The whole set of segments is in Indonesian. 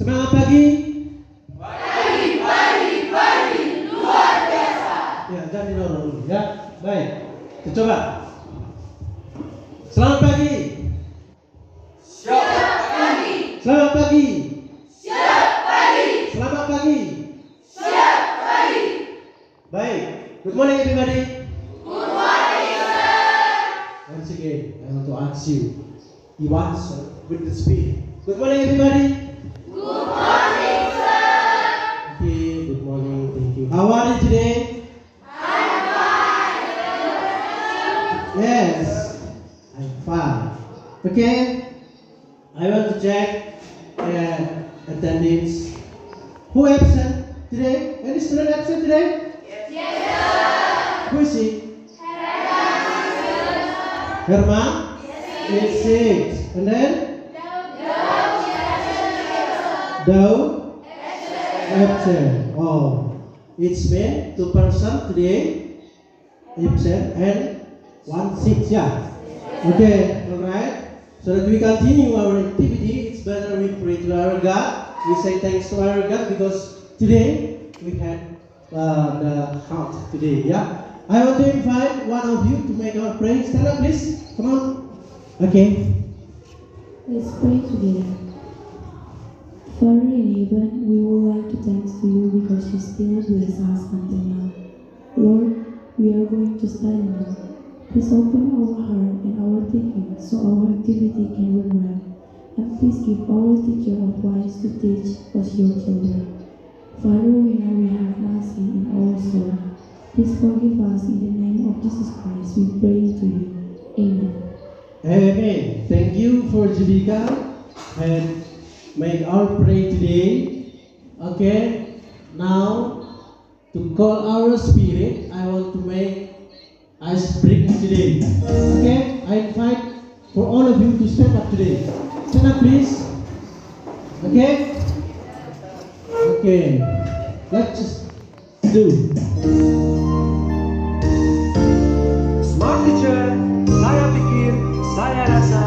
Semangat pagi. Pagi, luar biasa. Ya, jangan didorong dulu ya. Baik, kita coba. Selamat pagi. Selamat pagi. Selamat pagi. Selamat pagi. Selamat pagi. Selamat pagi. Baik. Good morning everybody. Good morning, sir. Once again, I want to ask you. You answer with the spirit. Good morning everybody. Good morning, sir. Okay, good morning. Thank you. How are you today? I'm fine. Yes, I'm fine. Okay, I want to check attendance. Who absent today? Any student absent today? Yes, sir. Who is he? Herman? Is sick. And then? Daud? Absent. Oh, it's been 2 person today absent and 1 sick. Yeah. Okay, alright. So that we continue our activity, it's better we pray to our God. We say thanks to our God because today we had the health today. Yeah. I want to invite one of you to make our prayer. Stand up, please. Come on. Okay. Let's pray together. Father in heaven, we would like to thanks to you because you still bless us until now. Lord, we are going to study now. Please open our heart and our thinking so our activity can run well. And please give our teacher of wise to teach us your children. Father, we know we have nothing in our soul. Please forgive us in the name of Jesus Christ. We pray to you. Amen. Amen. Thank you for Judika and make our pray today. Okay. Now to call our spirit, I want to make ice breaking today. Okay. I invite for all of you to stand up today. Stand up, please. Okay. Okay. Let's just do. Smart teacher, saya pikir, saya rasa,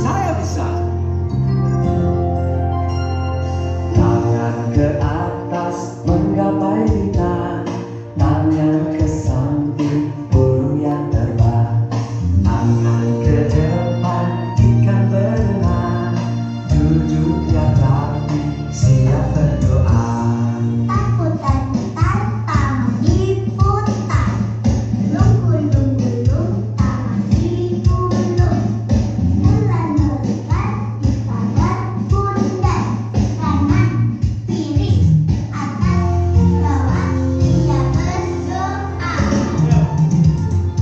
saya bisa. Tangan ke atas menggapai bintang, tangan ke samping burung yang terbang, tangan ke depan ikan berenang, duduk yang rapi siap berdoa. Takutan tangan diputar, lunggu-lunggu tangan digulung, bulan-bulan di pada pundak, kanan kiri atas bawah dia berdoa.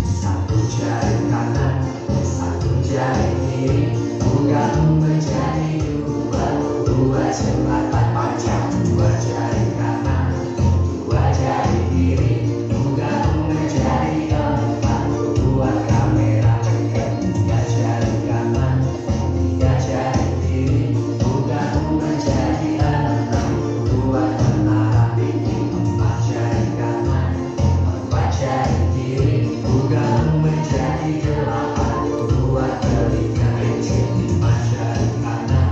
Satu jari kanan, satu jari kiri, pegang menjadi dua, dua jembatan panjang, dua jari kanan, dua jari kiri, pegang menjadi empat, buat kamera, tiga jari kanan, tiga jari kiri, pegang menjadi enam, buat menara, empat jari kanan, empat jari kiri, pegang menjadi delapan, buat telinga kecil, lima jari kanan,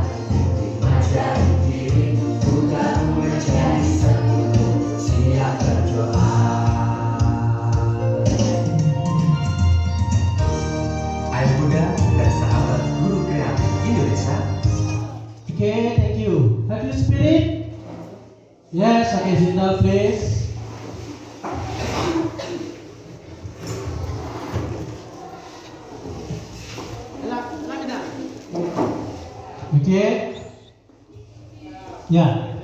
lima jari kiri, pegang menjadi 10, siap berdoa. Ayah Bunda dan sahabat guru kreatif Indonesia. Okay, thank you. Have you spirit? Yes, okay, sit down please. Okay. Yeah.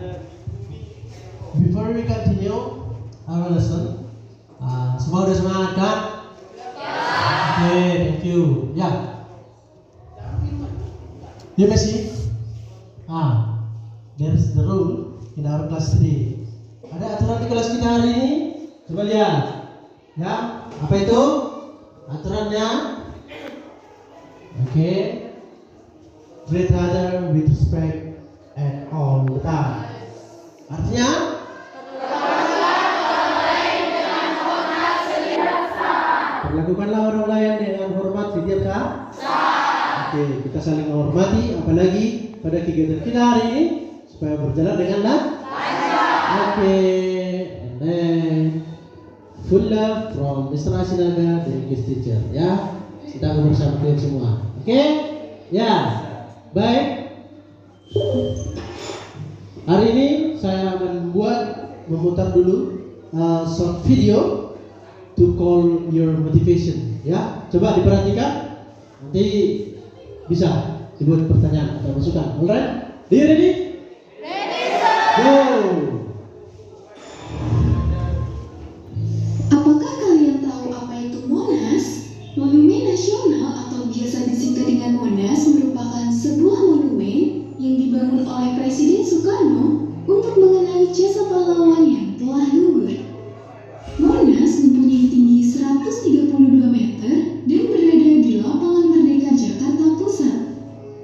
Before we continue our lesson, semua udah semangat kan? Okay, thank you. Ya. You may see. There's the rule in our class today. Ada aturan di kelas kita hari ini. Coba lihat. Ya, apa itu? Aturannya. Okay. Treat other with respect and all the time. Artinya? Perlakukanlah orang lain dengan hormat setiap saat. Oke, kita saling menghormati, apalagi pada kegiatan kita hari ini supaya berjalan dengan lancar. Oke, and then full love from Mr. Asinaga, the English teacher. Ya, kita bersama kalian semua. Oke, ya, baik. Hari ini saya akan memutar dulu short video to call your motivation. Ya, coba diperhatikan. Nanti bisa dibuat pertanyaan atau masukan. Alright, are you ready? Ready, sir. Go. Apakah kalian tahu apa itu Monas? Monumen Nasional atau biasa disingkat dengan Monas merupakan sebuah monumen yang dibangun oleh Presiden Soekarno untuk mengenang jasa pahlawan yang telah gugur. Monas mempunyai tinggi 132 meter dan berada di Lapangan Merdeka Jakarta Pusat.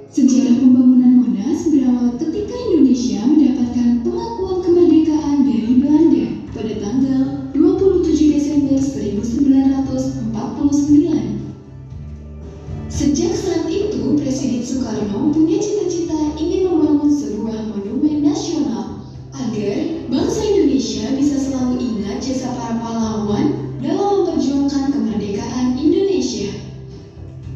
Sejarah pembangunan Monas berawal ketika Indonesia mendapatkan pengakuan kemerdekaan dari Belanda pada tanggal 27 Desember 1949. Sejak saat itu, Presiden Soekarno punya cita-cita ingin membangun sebuah monumen nasional agar bangsa Indonesia bisa selalu ingat jasa para pahlawan dalam memperjuangkan kemerdekaan Indonesia.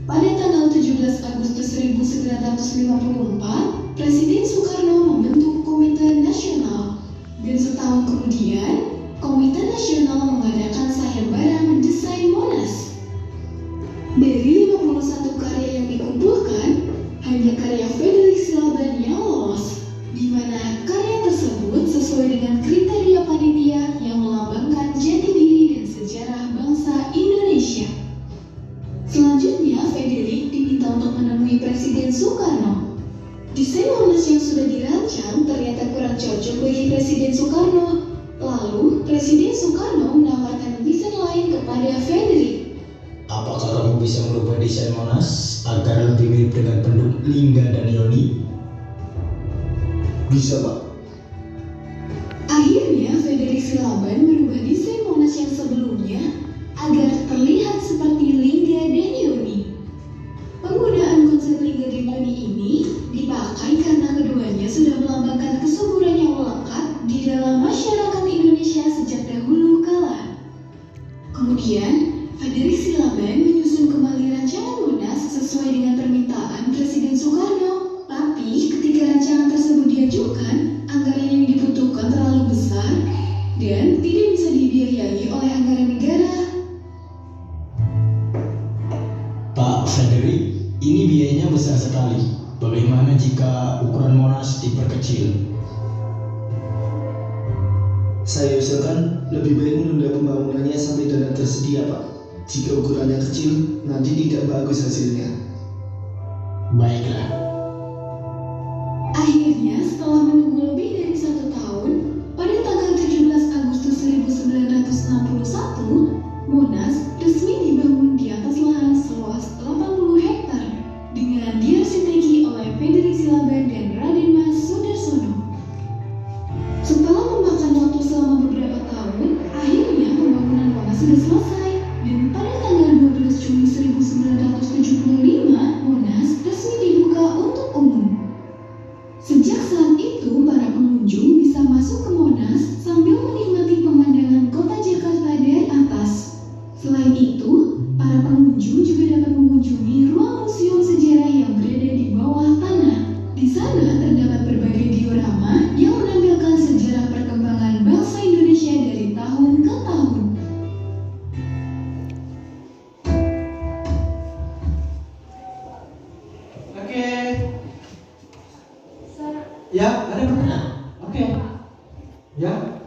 Pada tanggal 17 Agustus 1954, Presiden Soekarno membentuk Komite Nasional, dan setahun kemudian, Komite Nasional mengadakan sayembara mendesain Monas. Dari 51 karya yang dikumpulkan, hanya karya Frederick Silaban yang lolos, di mana karya tersebut sesuai dengan kriteria panitia yang melambangkan jati diri dan sejarah bangsa Indonesia. Selanjutnya, Frederick diminta untuk menemui Presiden Soekarno. Desain Monas yang sudah dirancang ternyata kurang cocok bagi Presiden Soekarno. Lalu, Presiden Soekarno menawarkan desain lain kepada Frederick. Apakah kamu bisa merubah desain Monas agar lebih mirip dengan penduduk Lingga dan Yoni? Bisa, Pak. Akhirnya, Frederick Silaban merubah desain Monas yang sebelumnya agar terlihat seperti Lingga dan Yoni. Penggunaan konsep Lingga dan Yoni ini dipakai karena keduanya sudah melambangkan kesuburan yang melekat di dalam masyarakat Indonesia sejak dahulu kala. Kemudian, Frederick Silaban menyusun kembali rancangan Monas sesuai dengan permintaan Presiden Soekarno. Tapi ketika rancangan tersebut diajukan, anggaran yang dibutuhkan terlalu besar dan tidak bisa dibiayai oleh anggaran negara. Pak Frederick, ini biayanya besar sekali. Bagaimana jika ukuran Monas diperkecil? Saya usulkan lebih baik menunda pembangunannya sampai dana tersedia, Pak. Jika ukurannya kecil, nanti tidak bagus hasilnya. Baiklah. Akhirnya, setelah menunggu lebih dari 1 tahun, pada tanggal 17 Agustus 1961, Monas resmi dibangun di atas lahan seluas 80 hektar dengan diarsiteki oleh Frederick Silaban dan Raden Mas Sudarsono. Setelah memakan waktu selama beberapa tahun, akhirnya pembangunan Monas sudah selesai, dan pada tanggal 12 Juli 1975, Monas resmi dibuka untuk umum. Sejak saat itu, para pengunjung bisa masuk ke Monas sambil menikmati pemandangan kota Jakarta dari atas. Selain itu, para pengunjung juga dapat mengunjungi ruang museum sejarah yang berada di bawah tanah. Di sana terdapat berbagai diorama yang menampilkan sejarah perkembangan bangsa Indonesia dari tahun ke tahun. Oke. Ya, ada pertanyaan? Oke. Ya.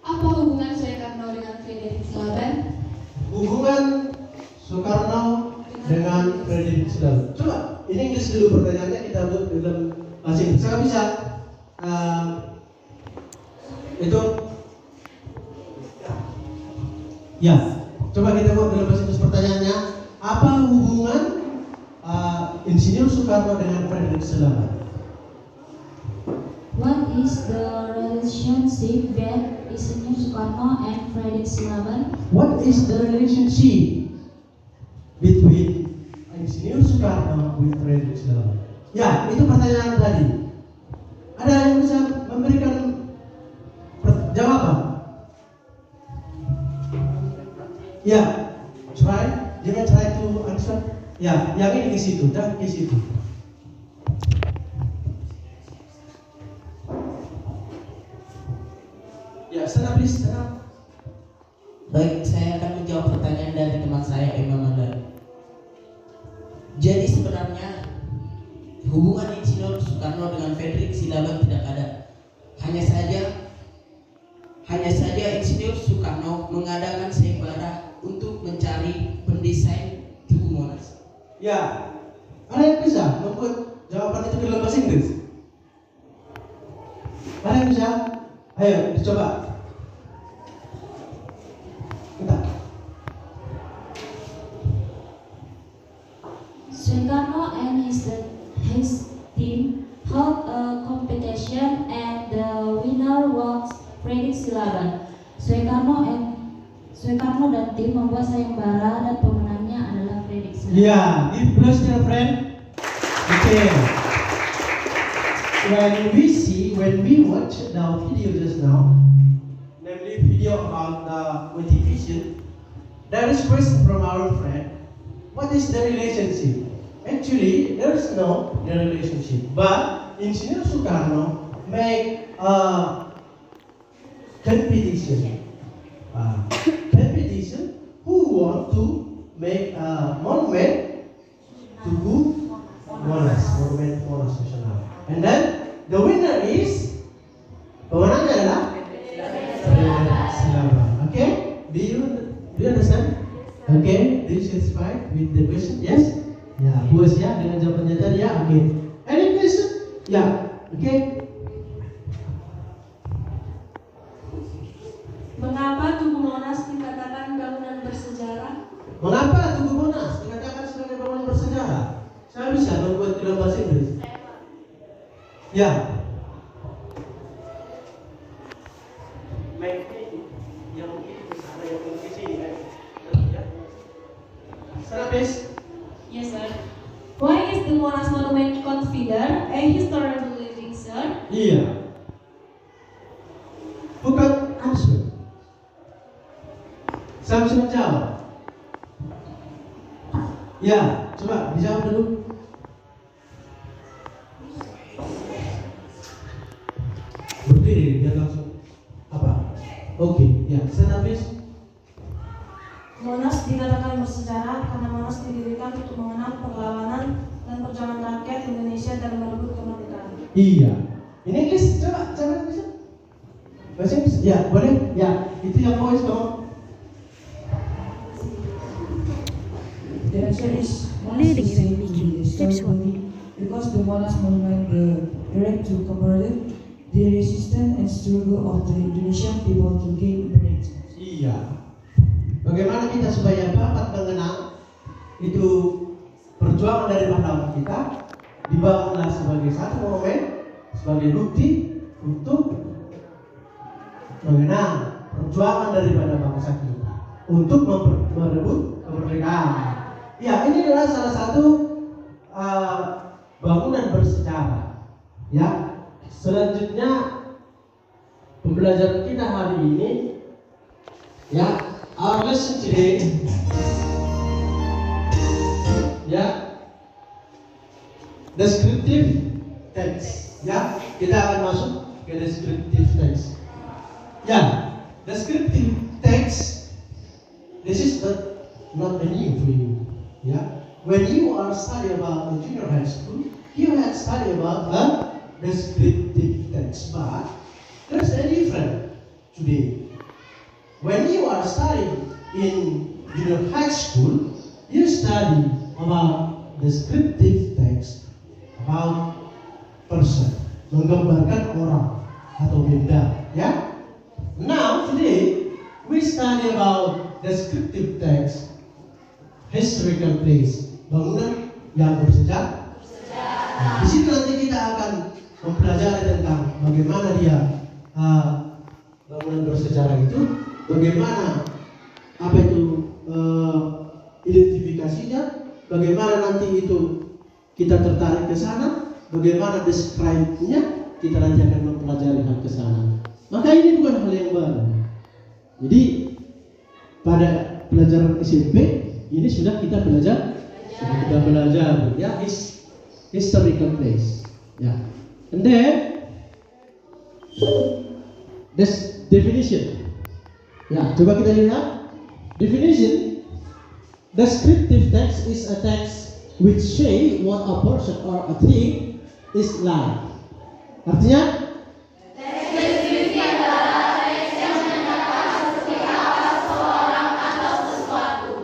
Apa hubungan Soekarno dengan Frederick Silaban? Hubungan Soekarno dengan Frederick Silaban. Coba, ini Inggris dulu pertanyaannya, kita buat dalam bahasa Inggris. Saya bisa. Itu. Ya. Coba kita buat dalam bahasa Inggris pertanyaannya. Apa hubungan Insinyur Soekarno dengan Frederick Silaban? What is the relationship that Insinyur Soekarno and Frederick Silaban? What is the relationship between Insinyur Soekarno with Frederick Silaban? Ya, itu pertanyaan tadi. Ada yang bisa memberikan jawaban. Ya, jangan try to answer. Ya, yang ini di situ, dan di situ. Ya, sana please, sana. Baik, saya akan menjawab pertanyaan dari teman saya, Imam Mandar. Jadi sebenarnya hubungan Insinyur Soekarno dengan Frederick Silaban tidak ada. Hanya saja Insinyur Soekarno mengadakan sayembara untuk mencari pendesain Tugu Monas. Ya, ada yang bisa membuat jawaban itu ke dalam bahasa Inggris? Ada yang bisa? Ayo, dicoba. Kita. Soekarno and his team held a competition and the winner was Frederick Silaban. Soekarno dan tim membuat sayembara dan pemenangnya adalah Frederick Silaban. Yeah, give plus dear friend. Okay. When we watch the video just now, namely video about the motivation, there is question from our friend. What is the relationship? Actually, there is no relationship. But Insinyur Soekarno make a competition. Who want to make a monument to Monas Nasional. And then the winner is pemenangnya adalah Silaban. Okay? Do you understand? Okay? Do you satisfied with the question? Yes? Ya, puas ya dengan jawabannya tadi ya. Okay. Any question? Ya. Okay. Mengapa Tugu Monas dikatakan bangunan bersejarah? Mengapa Tugu Monas dikatakan sebagai bangunan bersejarah? Saya bisa membuat dalam bahasa Inggris. Ya. Yang mungkin ada yang mungkin sini kan. Ya. Sana please. Yes, sir. Why is the Monas Monument considered a historical building, sir? Iya. Bukan answer. Saya bisa menjawab. Ya, coba dijawab dulu. Berdiri biar langsung apa? Oke, ya, sana please. Monas dikatakan bersejarah karena Monas didirikan untuk mengenang perlawanan dan perjuangan rakyat Indonesia dalam merebut kemerdekaan. Iya. Ini Inggris, coba bisa. Bahasa Inggris? Ya, boleh. Ya, itu yang voice kamu. The answer is Monas is said to be historical because the Monas monument erect to commemorate the resistance and struggle of the Indonesian people to gain independence. Iya. Bagaimana kita supaya dapat mengenang itu perjuangan dari pahlawan kita, dibangunlah sebagai satu monumen, sebagai bukti untuk mengenang perjuangan daripada bangsa kita untuk merebut kemerdekaan. Ya, ini adalah salah satu bangunan bersejarah. Ya, selanjutnya pembelajaran kita hari ini, ya. Our lesson today, descriptive text. Ya, kita akan masuk ke descriptive text. Ya, descriptive text. This is not a new for you. Ya, when you are study about the junior high school, you have study about a descriptive text, but there's a different today. When you are studying in junior high school, you study about descriptive text about person, menggambarkan orang atau benda, ya. Now today we study about descriptive text, historical place, bangunan yang bersejarah. Nah, di sini nanti kita akan mempelajari tentang bagaimana dia bangunan bersejarah itu. Bagaimana apa itu identifikasinya, bagaimana nanti itu kita tertarik ke sana, bagaimana describe-nya, kita nanti akan mempelajari hal ke sana. Maka ini bukan hal yang baru. Jadi pada pelajaran SMP ini sudah kita belajar ya historical place. Ya. And then this definition. Ya, coba kita lihat definition. Descriptive text is a text which say what a person or a thing is like. Artinya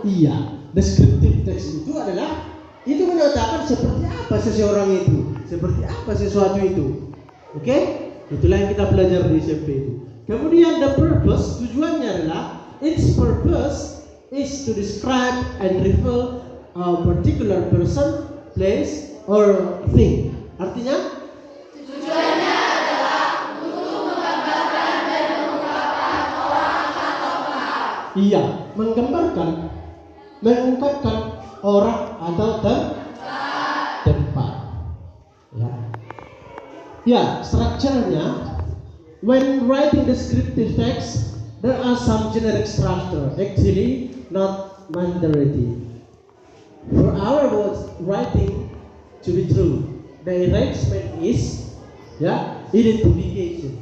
iya, descriptive text itu adalah itu menyatakan seperti apa seseorang itu, seperti apa sesuatu itu. Oke? Itulah yang kita belajar di SMP itu. Kemudian the purpose, tujuannya adalah its purpose is to describe and refer a particular person, place or thing. Artinya tujuannya adalah untuk menggambarkan dan mengungkapkan orang atau hal. Iya, mengungkapkan orang atau tempat. Ya, strukturnya when writing descriptive text there are some generic structure, actually not mandatory. For our words writing to be true, the arrangement is identification.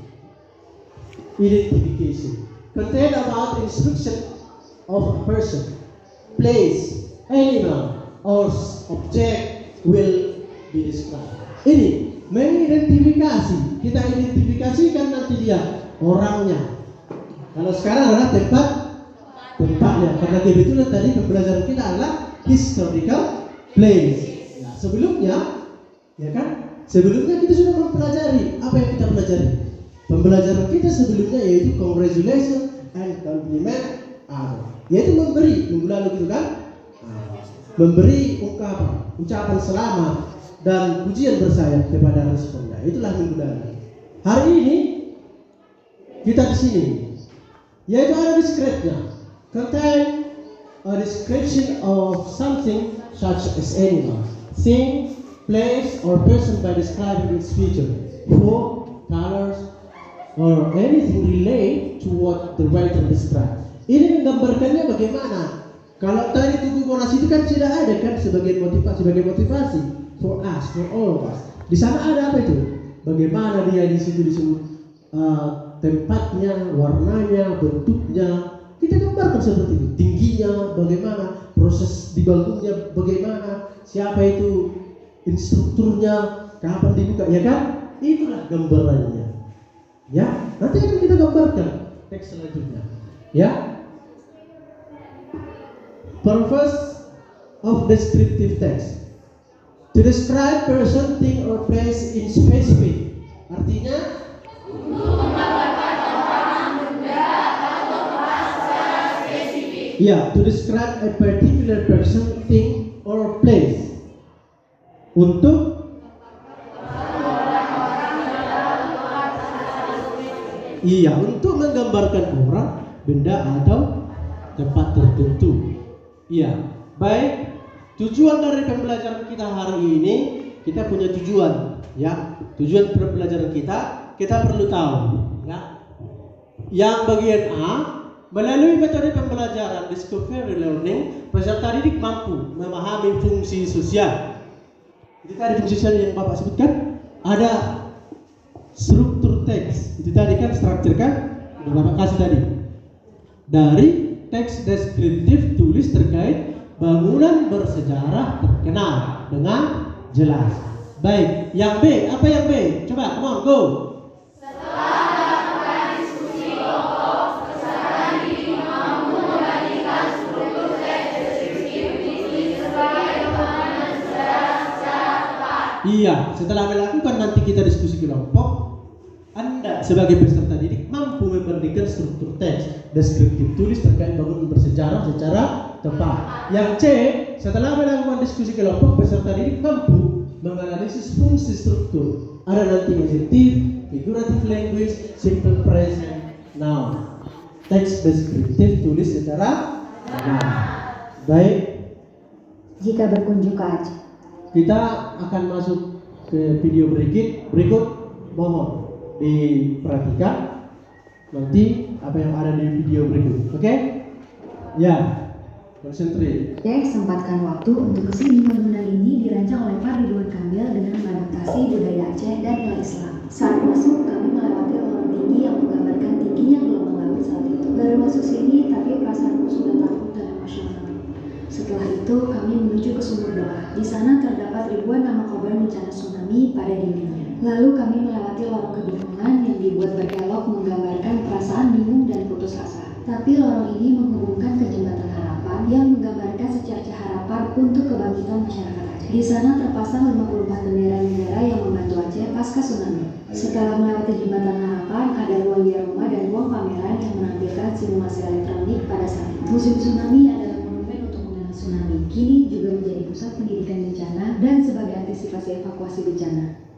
Contain about instruction of a person, place, animal, or object will be described. Ini mengidentifikasi, kita identifikasikan nanti dia orangnya. Kalau sekarang adalah tempatnya, karena kebetulan tadi pembelajaran kita adalah historical place. Nah, sebelumnya kita sudah mempelajari apa yang kita pelajari. Pembelajaran kita sebelumnya yaitu congratulation and compliment other, yaitu memberi minggu lalu gitu kan, memberi ucapan selamat dan pujian bersayap kepada responnya. Itulah minggu lalu. Hari ini kita di sini, yaitu ada description, contain a description of something such as animal, thing, place, or person by describing its feature, form, colors, or anything related to what the writer describes. Ini menggambarkannya bagaimana. Kalau tadi tubuh Monas itu kan sudah ada kan sebagai motivasi for us, for all of us. Di sana ada apa itu? Bagaimana dia di situ disebut tempatnya, warnanya, bentuknya. Kita gambarkan seperti itu. Tingginya bagaimana, proses dibangunnya bagaimana, siapa itu, instrukturnya, kapan dibuka, ya kan? Itulah gambarannya. Ya, nanti akan kita gambarkan teks selanjutnya. Ya. Purpose of descriptive text. To describe person, thing, or place in specific. Artinya untuk menggambarkan orang, benda, atau tempat secara spesifik. Ya, to describe a particular person, thing, or place. Untuk menggambarkan orang, benda, atau tempat tertentu. Iya, baik. Tujuan dari pembelajaran kita hari ini, kita punya tujuan, ya. Tujuan pembelajaran kita perlu tahu, ya. Yang bagian A, melalui metode pembelajaran discovery learning, peserta didik mampu memahami fungsi sosial. Itu tadi fungsi sosial yang Bapak sebutkan, ada struktur teks. Itu tadi kan struktur kan, udah Bapak kasih tadi. Dari teks deskriptif tulis terkait bangunan bersejarah terkenal dengan jelas. Baik, yang B, apa yang B? Coba, come on, go. Setelah melakukan diskusi kelompok, peserta didik mampu membandingkan struktur teks deskriptif ditulis sebagai bangunan sejarah secara tepat. Iya, setelah melakukan nanti kita diskusi kelompok, Anda sebagai peserta didik mampu membandingkan struktur teks deskriptif tulis terkait bangunan bersejarah secara tepat. Yang C, setelah melakukan diskusi kelompok, peserta didik mampu menganalisis fungsi struktur. Ada nanti adjektif, figurative language, simple present, noun. Teks deskriptif tulis secara tepat. Baik. Jika berkunjung ke Aceh, kita akan masuk ke video berikut. mohon diperhatikan nanti apa yang ada di video berikut. Oke? Ya, konsentrasi. Sempatkan waktu untuk kesini. Bangunan ini dirancang oleh Pak Ridwan Kamil dengan mengadaptasi budaya Aceh dan nilai Islam. Saat masuk, kami melewati lorong tinggi yang menggambarkan tingginya gelombang laut saat itu. Baru masuk sini, tapi perasaanku sudah takut dan emosional. Setelah itu, kami menuju ke sumur doa. Di sana terdapat ribuan nama korban bencana tsunami pada dindingnya. Lalu kami melewati lorong kebingungan yang dibuat berkelok menggambarkan perasaan bingung dan putus asa. Tapi lorong ini menghubungkan ke jembatan harapan yang menggambarkan secerca harapan untuk kebangkitan masyarakat Aceh. Di sana terpasang 54 bendera negara yang membantu Aceh pasca tsunami. Setelah melewati jembatan harapan, ada ruang diaroma dan ruang pameran yang menampilkan simulasi elektronik pada saat itu. Museum Tsunami adalah monumen untuk mengenang tsunami. Kini juga menjadi pusat pendidikan bencana dan sebagai antisipasi evakuasi bencana.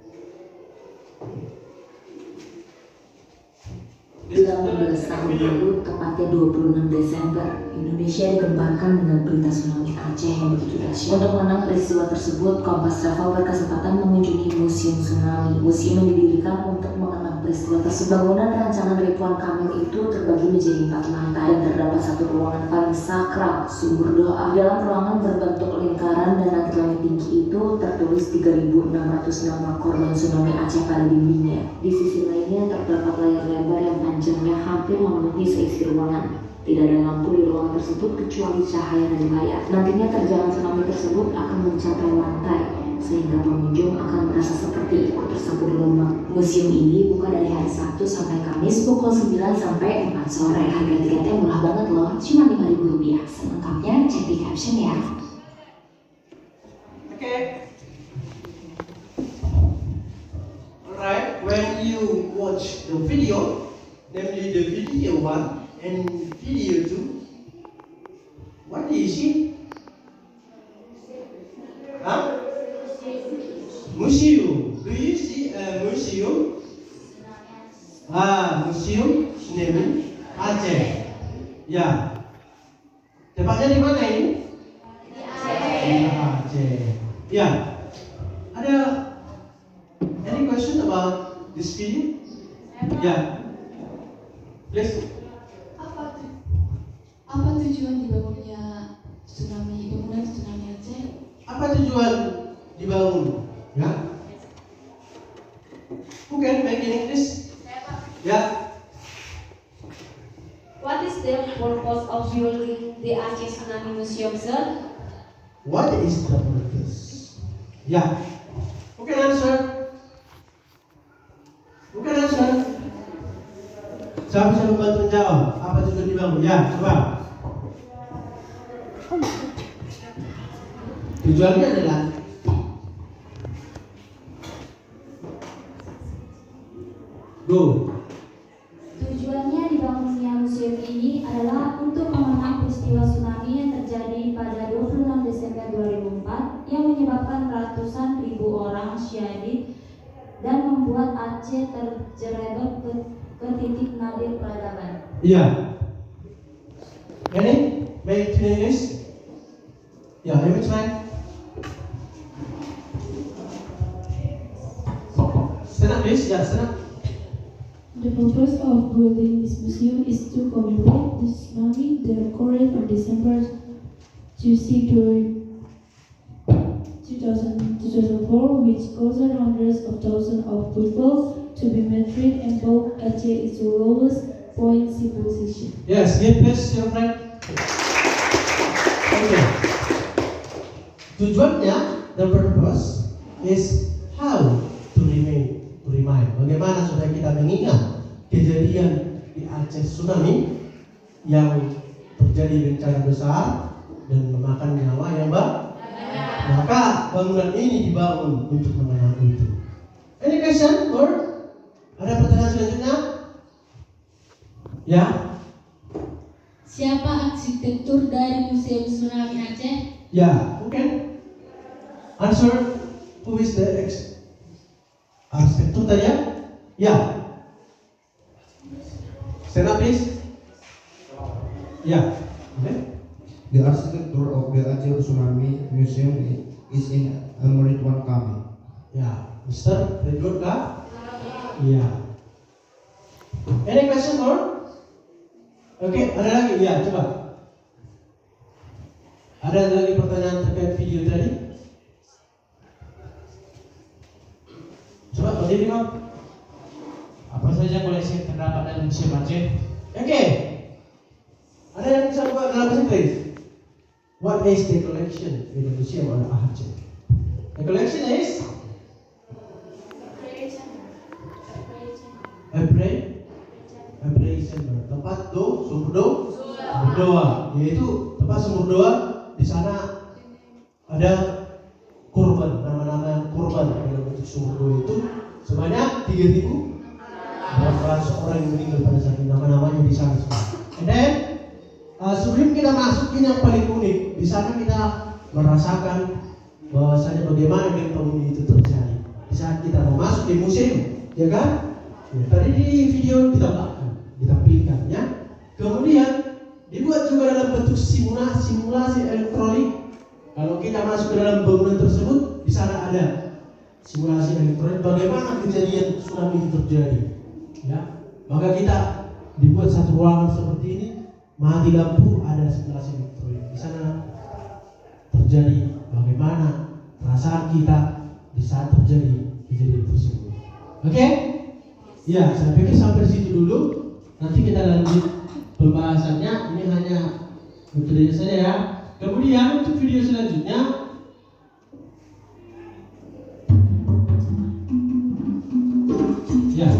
18 tahun lalu, tepatnya 26 Desember, Indonesia digemparkan dengan berita tsunami Aceh yang begitu dahsyat. Untuk mengenang peristiwa tersebut, Kompas Travel berkesempatan mengunjungi Museum Tsunami. Museum yang didirikan untuk mengenang peristiwa tersebut. Bangunan rancangan Ridwan Kamil itu terbagi menjadi 4 lantai dan terdapat satu ruangan paling sakral, sumur doa. Di dalam ruangan berbentuk lingkaran dan langit-langit tinggi itu tertulis 3.600 nama korban tsunami Aceh pada dindingnya. Di sisi lainnya terdapat layar lebar yang panjangnya hampir memenuhi seisi ruangan. Tidak ada lampu di ruangan tersebut kecuali cahaya dari layar. Nantinya terjangan tsunami tersebut akan mencapai lantai, sehingga pengunjung akan merasa seperti ikut tersapu gelombang. Museum ini buka dari hari Sabtu sampai Kamis pukul 9 sampai 4 sore. Harga tiketnya murah banget loh, cuma Rp5.000. Selengkapnya cek di caption ya. Okay. Alright, when you watch the video, namely the video 1 and video 2, what do you see? Huh? Museum. Do you see a museum? Museum Tsunami Aceh. Ya. Tempatnya di mana ini? Di Aceh. Ya. Ada any question about this video? Ya. Please. Apa tujuan dibangunnya bangunan tsunami Aceh? Apa tujuan dibangun? Ya. Who can make in English? Ya. What is the purpose of building the Aceh Tsunami Museum, sir? What is the purpose? Ya. Who can answer? Who can answer? Siapa bisa membantu menjawab? Apa tujuan dibangun? Ya, coba. Tujuannya adalah go. Tujuannya dibangunnya museum ini adalah untuk mengenang peristiwa tsunami yang terjadi pada 26 Desember 2004 yang menyebabkan ratusan ribu orang syahid dan membuat Aceh terjerebot ke titik nadir peradaban. Iya. Ini baik to English. Ya, let me try. Stand up, please. Ya, stand up. The purpose of building this museum is to commemorate the tsunami that occurred on December 2004, which caused hundreds of thousands of people to be murdered and brought Aceh its lowest point civilization. Yes, give please your friend. Okay. Tujuannya, the purpose is how to remind. Bagaimana supaya kita mengingat kejadian di Aceh tsunami yang terjadi bencana besar dan memakan nyawa yang banyak. Maka bangunan ini dibangun untuk mengenang itu. Any question or ada pertanyaan selanjutnya? Ya. Siapa arsitektur dari Museum Tsunami Aceh? Ya, mungkin answer. Who is the arsitektur tadi ya? Ya. Stand up please. Ya. Okay. The architecture of the Aceh Tsunami Museum is in Ridwan Kamil. Ya, Mr. Ridwan Kamil. Iya. Any question more? Oke, ada lagi? Ya, coba. Ada lagi pertanyaan terkait video tadi? Coba berdiri, Bang. Apa saja koleksi yang terdapat dalam Museum Aceh? Oke. Ada yang bisa buka dalam bahasa Inggris? What is the collection in the Museum of Aceh? The collection is chamber, tempat sumur doa, yaitu tempat sumur doa. Di sana ada kurban, nama-nama kurban dalam bentuk sumur doa itu sebanyak 3.000 berapa seorang yang meninggal pada saat ini, nama-namanya di sana semua. And then sebelum kita masukin yang paling unik, di sana kita merasakan bahwasanya bagaimana gempa bumi itu terjadi. Di saat kita mau masuk di museum, ya kan? Ya, tadi di video ditampilkan, ya. Kemudian dibuat juga dalam bentuk simulasi elektronik. Kalau kita masuk ke dalam bangunan tersebut, di sana ada simulasi elektronik bagaimana kejadian tsunami itu terjadi. Ya, maka kita dibuat satu ruangan seperti ini, mati lampu, ada simulasi elektronik. Di sana terjadi bagaimana perasaan kita di saat terjadi kejadian tersebut. Oke? Ya, saya pikir sampai situ dulu. Nanti kita lanjut pembahasannya. Ini hanya metodenya saja ya. Kemudian untuk video selanjutnya, ya.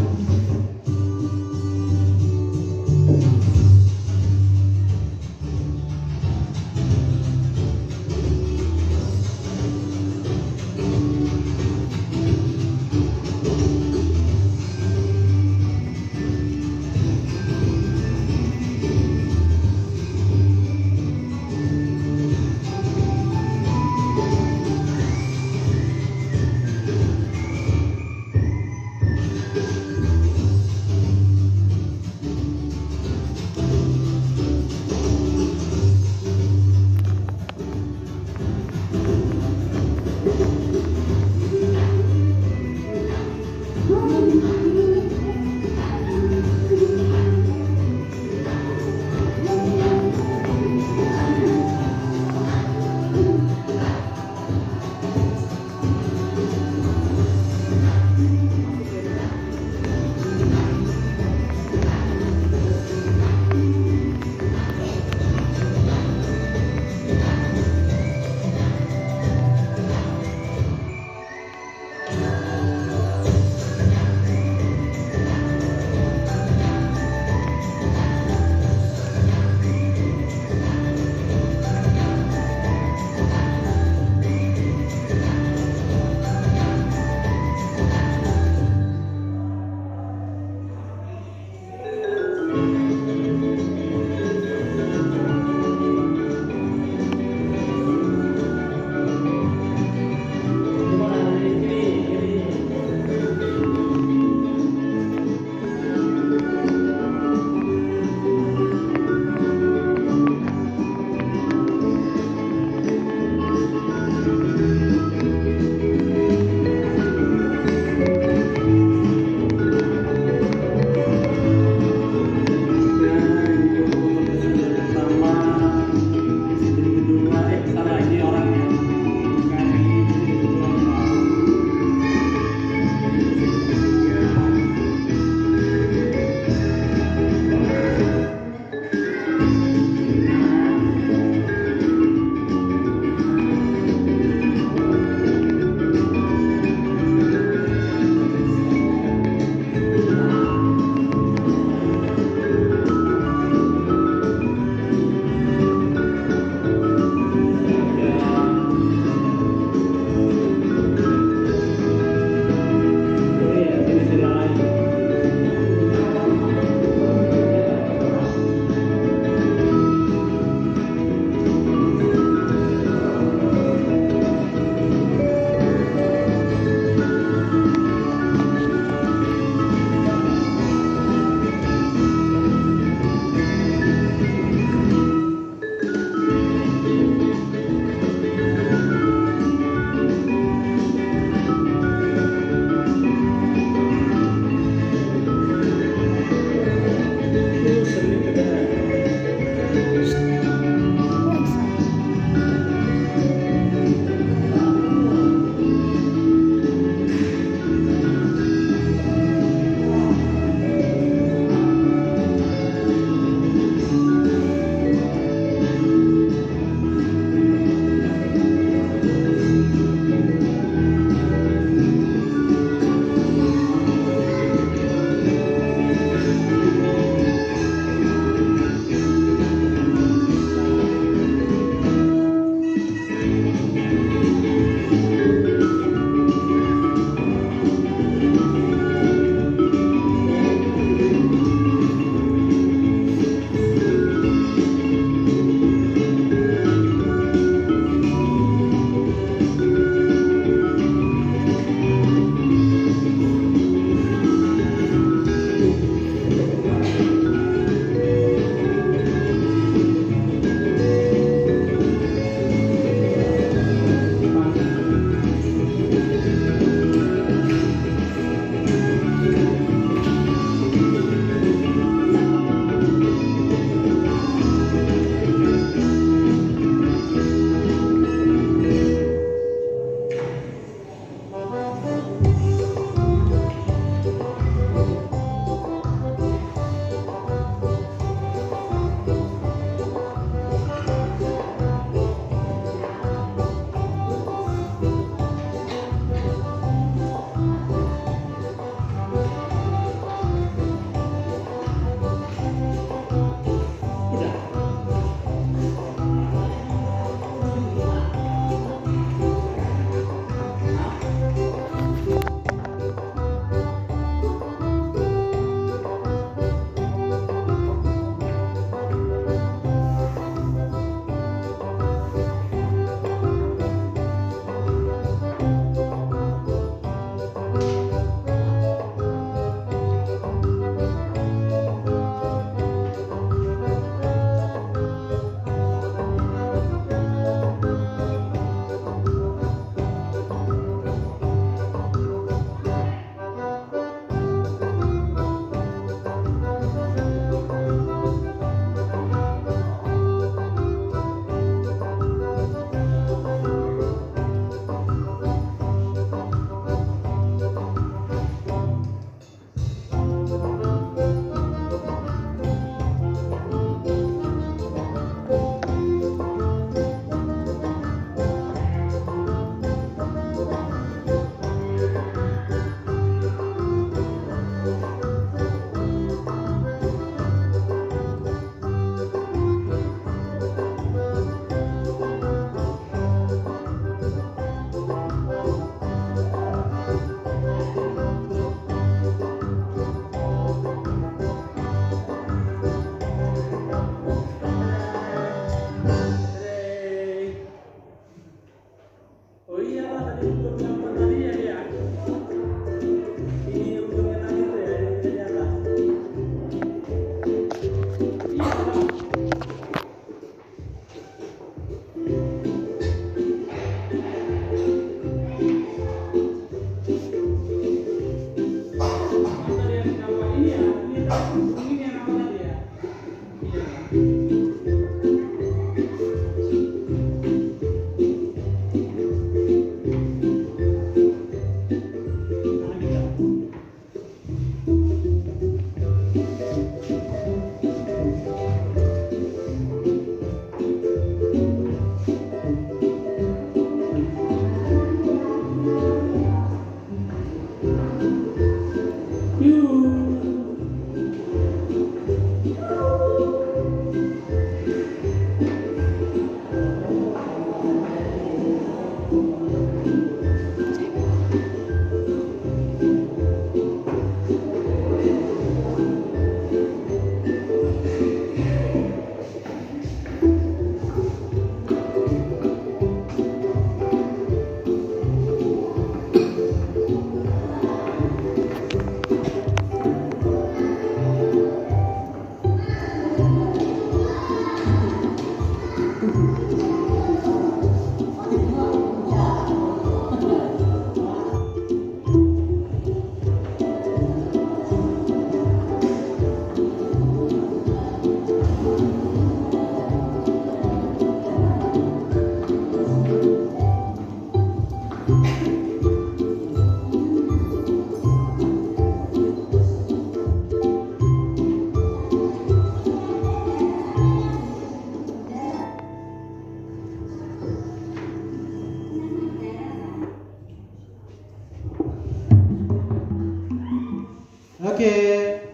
Okay,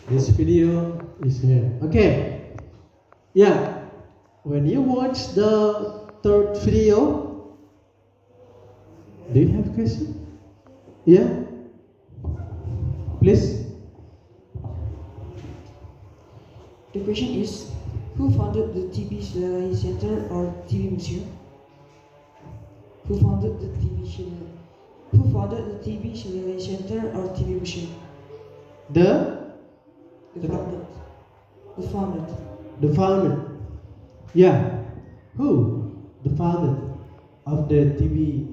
this video is here. Okay, yeah. When you watch the third video, do you have question? Yeah, please. The question is, who founded the TB Silalahi Center or TB Museum? Who founded the TB Silalahi Center or TB Museum? The founder. Yeah. Who? The founder of the TB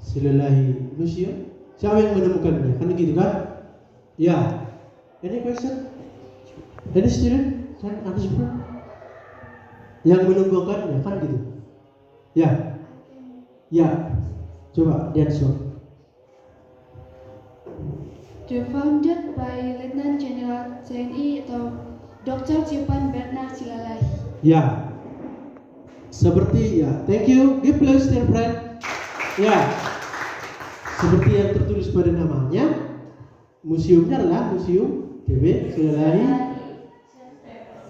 Silalahi Museum. Siapa yang menemukannya? Kan gitu kan? Ya. Any question? Any student? Can answer? Yang menemukannya kan gitu. Ya. Ya. Coba di-answer. They're founded by Lieutenant General TNI atau Dr. Cipan Bernard Silalahi. Ya. Seperti ya. Thank you. Give place dear friend. Ya. Seperti yang tertulis pada namanya, museumnya adalah Museum TB Silalahi.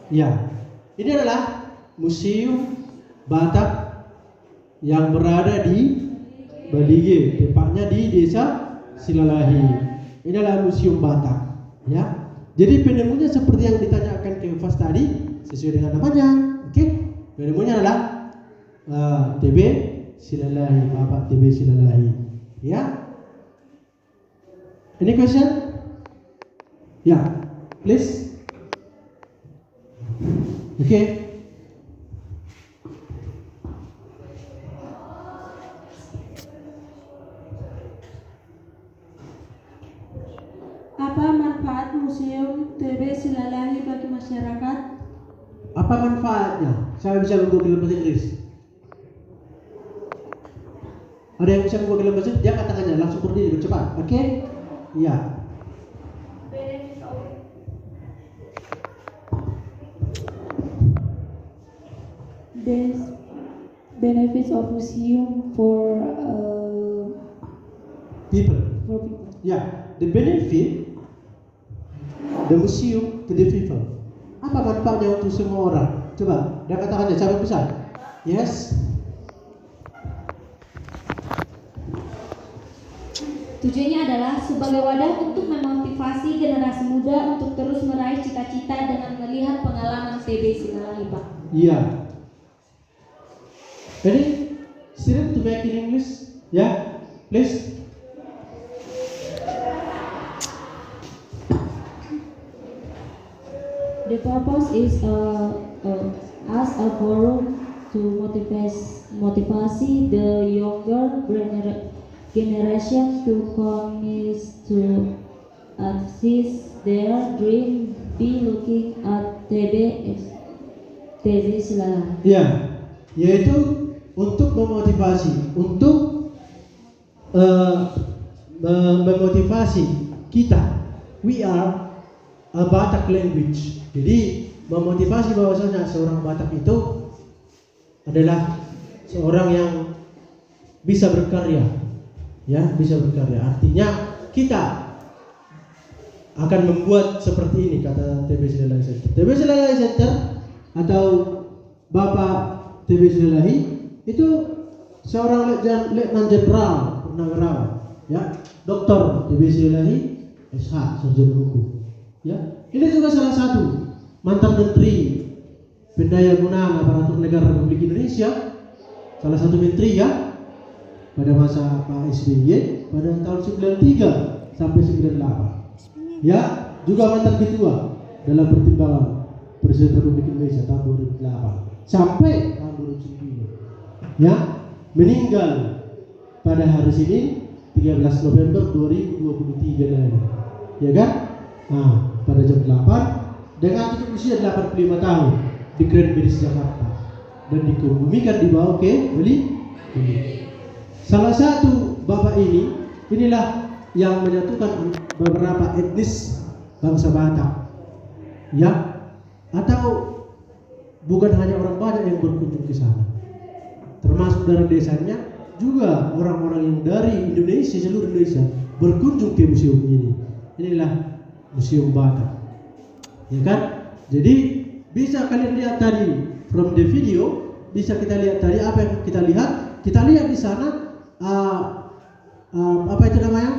Ya. Ini adalah museum Batak yang berada di Balige, tepatnya di Desa Silalahi. Ini adalah museum Batak, ya. Jadi penemunya seperti yang ditanyakan ke Ufas tadi, sesuai dengan namanya. Oke, penemunya adalah TB Silalahi, Bapak TB Silalahi, ya. Any question? Ya, please. Oke. Apa manfaat Museum TB Silalahi bagi masyarakat? Apa manfaatnya? Saya bisa ngomong dalam bahasa Inggris. Ada yang bisa ngomong dalam bahasa Inggris? Dia katakannya langsung berdiri cepat. Oke? Ya. There's benefits of museum for people. For people. Yeah, the benefit the museum to the people. Apa manfaatnya untuk semua orang? Coba, dia katakannya siapa besar? Yes. Tujuannya adalah sebagai wadah untuk memotivasi generasi muda untuk terus meraih cita-cita dengan melihat pengalaman TB Silalahi, Pak. Iya. Any student to make in English? Yeah, please. The purpose is as a forum to motivasi the younger generation to commit to assist their dream be looking at TB Silala. Ya, yaitu untuk memotivasi, untuk memotivasi kita. We are a Batak language. Jadi memotivasi bahwasanya seorang Batak itu adalah seorang yang bisa berkarya, ya, bisa berkarya. Artinya kita akan membuat seperti ini, kata TB Silalahi Center. TB Silalahi Center atau Bapak TB Silalahi itu seorang letnan jenderal purnawirawan, ya, Dr. TB Silalahi SH, sarjana hukum, ya. Ini juga salah satu mantan menteri Pendayagunaan Aparatur Negara Republik Indonesia, salah satu menteri, ya, pada masa Pak SBY pada tahun 93 sampai 98. Ya, juga mantan ketua dalam pertimbangan Presiden Republik Indonesia tahun 2008 sampai tahun 2009. Ya, meninggal pada hari Senin 13 November 2023 nanti. Ya kan? Nah, pada jam 8 dengan cukup usia 85 tahun di Grand Beris Jakarta dan dikebumikan di bawah beli. Salah satu bapak inilah yang menyatukan beberapa etnis bangsa Batak, ya, atau bukan hanya orang Batak yang berkunjung ke sana, termasuk dari desanya juga orang-orang yang dari Indonesia, seluruh Indonesia berkunjung ke museum ini. Inilah Museum Batak, ya kan? Jadi bisa kalian lihat tadi from the video, bisa kita lihat tadi apa yang kita lihat. Kita lihat di sana apa itu namanya?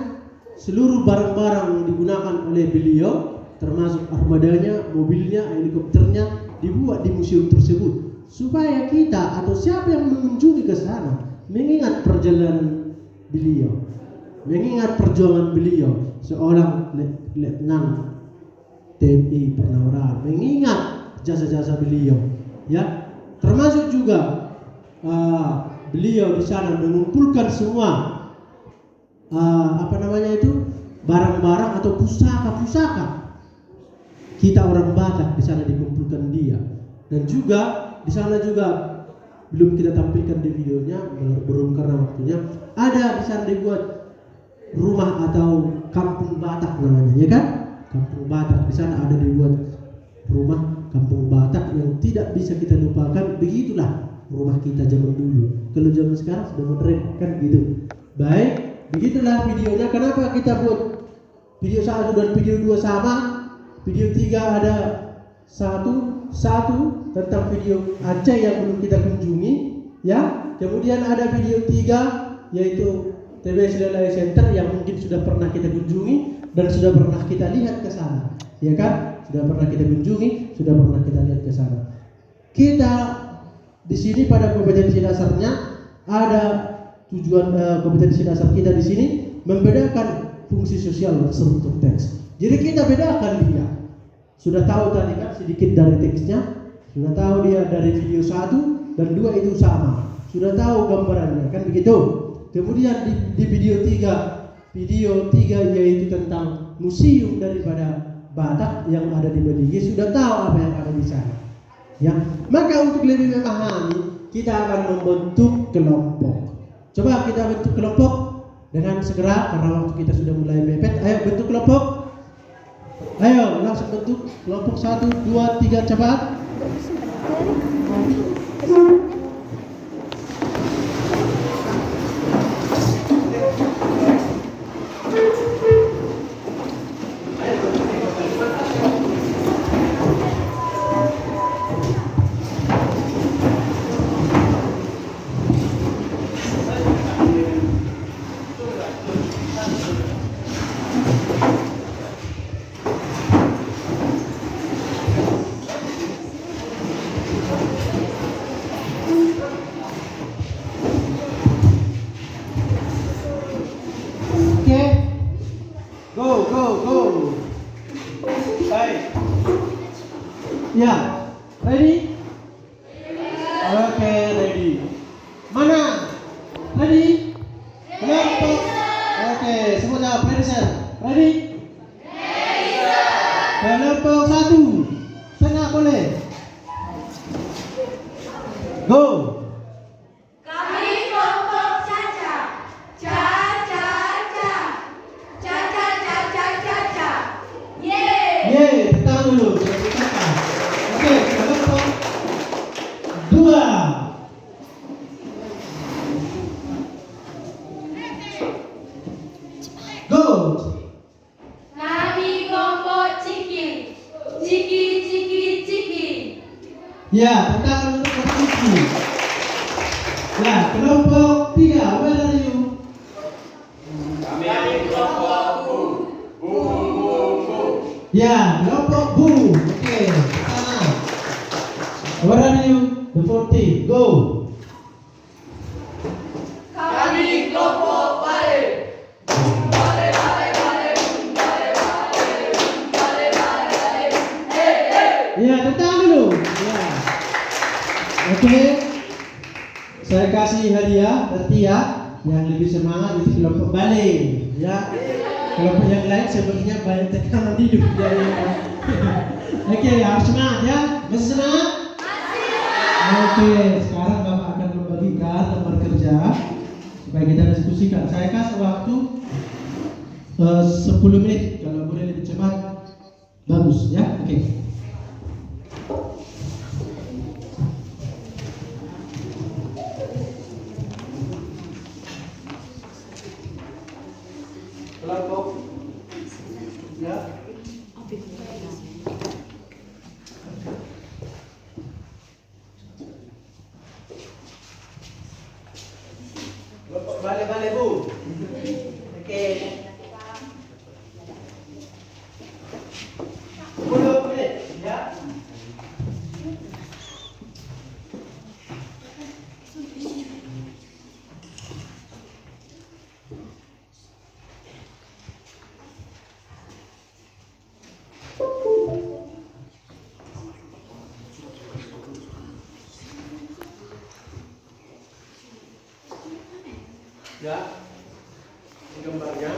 Seluruh barang-barang yang digunakan oleh beliau, termasuk armadanya, mobilnya, helikopternya, dibuat di museum tersebut supaya kita atau siapa yang mengunjungi ke sana mengingat perjalanan beliau, mengingat perjuangan beliau seorang letnan TNI Purnawirawan, mengingat jasa-jasa beliau, ya, termasuk juga beliau di sana mengumpulkan semua barang-barang atau pusaka-pusaka kita orang Batak di sana dikumpulkan dia. Dan juga di sana juga belum kita tampilkan di videonya, belum karena waktunya, ada di sana dibuat rumah atau kampung Batak namanya, ya kan? Kampung Batak. Di sana ada dibuat rumah kampung Batak yang tidak bisa kita lupakan. Begitulah rumah kita zaman dulu. Kalau zaman sekarang sudah modern kan gitu. Baik, begitulah videonya. Kenapa kita buat video 1 dan video 2 sama? Video 3 ada satu tentang video Aceh yang belum kita kunjungi, ya. Kemudian ada video 3 yaitu TB Silalahi Center yang mungkin sudah pernah kita kunjungi dan sudah pernah kita lihat ke sana, ya kan? Sudah pernah kita kunjungi, sudah pernah kita lihat ke sana. Kita di sini pada kompetensi dasarnya ada tujuan kompetensi dasar kita di sini membedakan fungsi sosial dan struktur teks. Jadi kita bedakan dia. Sudah tahu tadi kan sedikit dari teksnya, sudah tahu dia dari video 1 dan 2 itu sama. Sudah tahu gambarannya kan begitu. Kemudian di video 3 yaitu tentang museum daripada Batak yang ada di Beligye, sudah tahu apa yang ada di sana. Ya, maka untuk lebih memahami kita akan membentuk kelompok. Coba kita bentuk kelompok dengan segera karena waktu kita sudah mulai mepet. Ayo bentuk kelompok. Ayo langsung bentuk kelompok 1, 2, 3 cepat. Go. Baik. Ya, ready? Oke, ready. Mana? Ready? Kelompok. Oke, semua jawab. Ready, sir? Ready? Kelompok 1 setengah boleh. Go. Kami kelompok Caca. Caca. Yeay, tekan dulu. Oke, kelompok 2. Go. Kami kelompok Ciki. Ya, tekan dulu posisi. Ya, kelompok 3. Where are you? Kami kelompok Bu. Ya, kelompok Bu. Oke, sana. Where are you? The 40. Go. Kami kelompok Bale. Ya, tekan dulu. Ya. Oke. Saya kasih hadiah bertiap yang lebih semangat itu kelompok Bale. Ya. Kelompok yang lain sepertinya banyak tekanan hidup dari. Oke, harus semangat ya. Masih semangat? Oke, sekarang Bapak akan membagikan lembar kerja supaya kita diskusikan. Saya kasih waktu 10 menit. Kalau boleh lebih cepat bagus ya. Oke. Kelompok ya. Kelompok Bale Bu. Oke. 10 menit ya. Ya, ini gambarnya.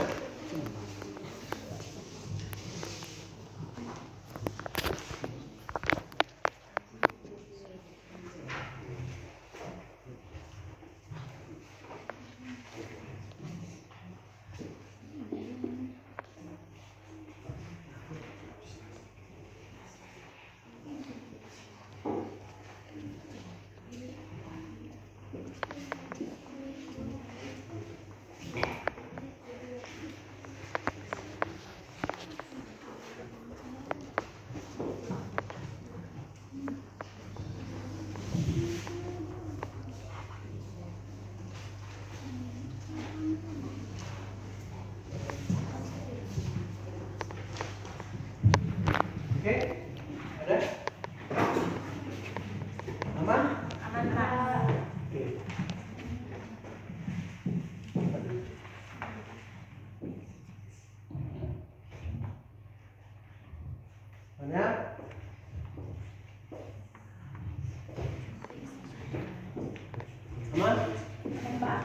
Oke, ada? Aman? Aman, Pak. Oke. Banyak? Aman? Pak.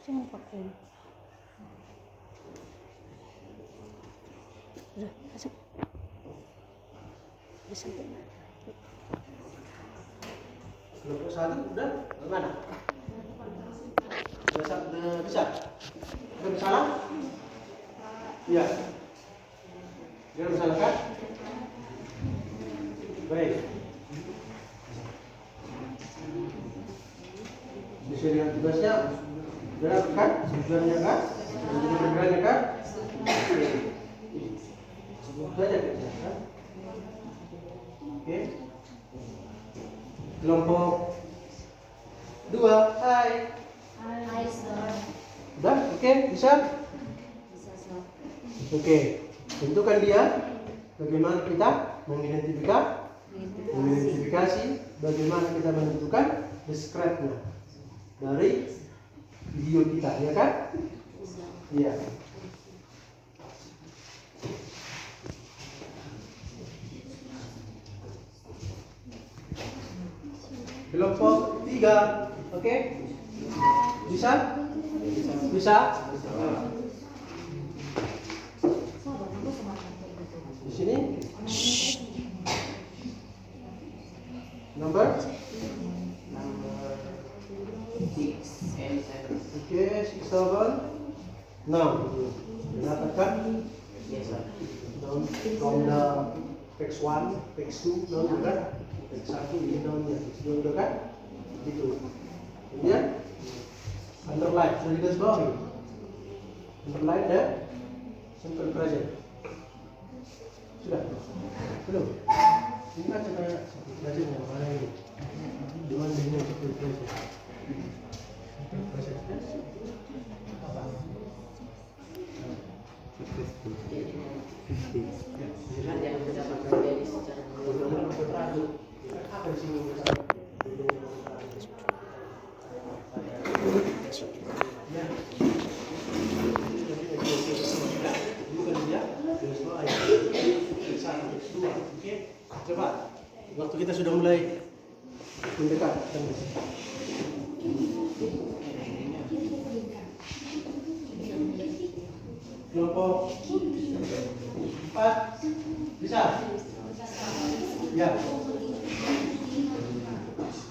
Jangan pakai. Udah, masuk. Udah sampai. Kelompok 1 udah bagaimana? Udah bisa? Udah bersalah? Iya. Dia bersalah kan? Baik. Bisa dengan tugasnya, benar kan? Tujuannya kan? Jadi bergeraknya kan? Sebut saja kan? Oke. Kelompok 2, hai. Hai, Sir. Udah, oke, bisa? Bisa, Sir. Oke, tentukan dia bagaimana kita mengidentifikasi bagaimana kita menentukan describe-nya dari video kita, ya kan? Iya. Kelompok 3, oke? Bisa? Bisa? Di sini? Number 6 and 7. Oke, 6, 7. 6. Mendapatkan? Yes, sir. From the text 1, text 2, noun kan? Text 1 ini nounnya, text 2 udah kan? Gitu. Kemudian underline, sudah digaris bawahi. Underline the simple present. Sudah? Belum? Ini kan supaya simple present yang mana ini? Di mana ini simple present? Simple present. Apa? 50. Nanti akan kita pakai jadi secara apa di sini? Ya. Bukan dia, oke. Coba. Waktu kita sudah mulai mendekat. Kelompok 4 bisa? Ya.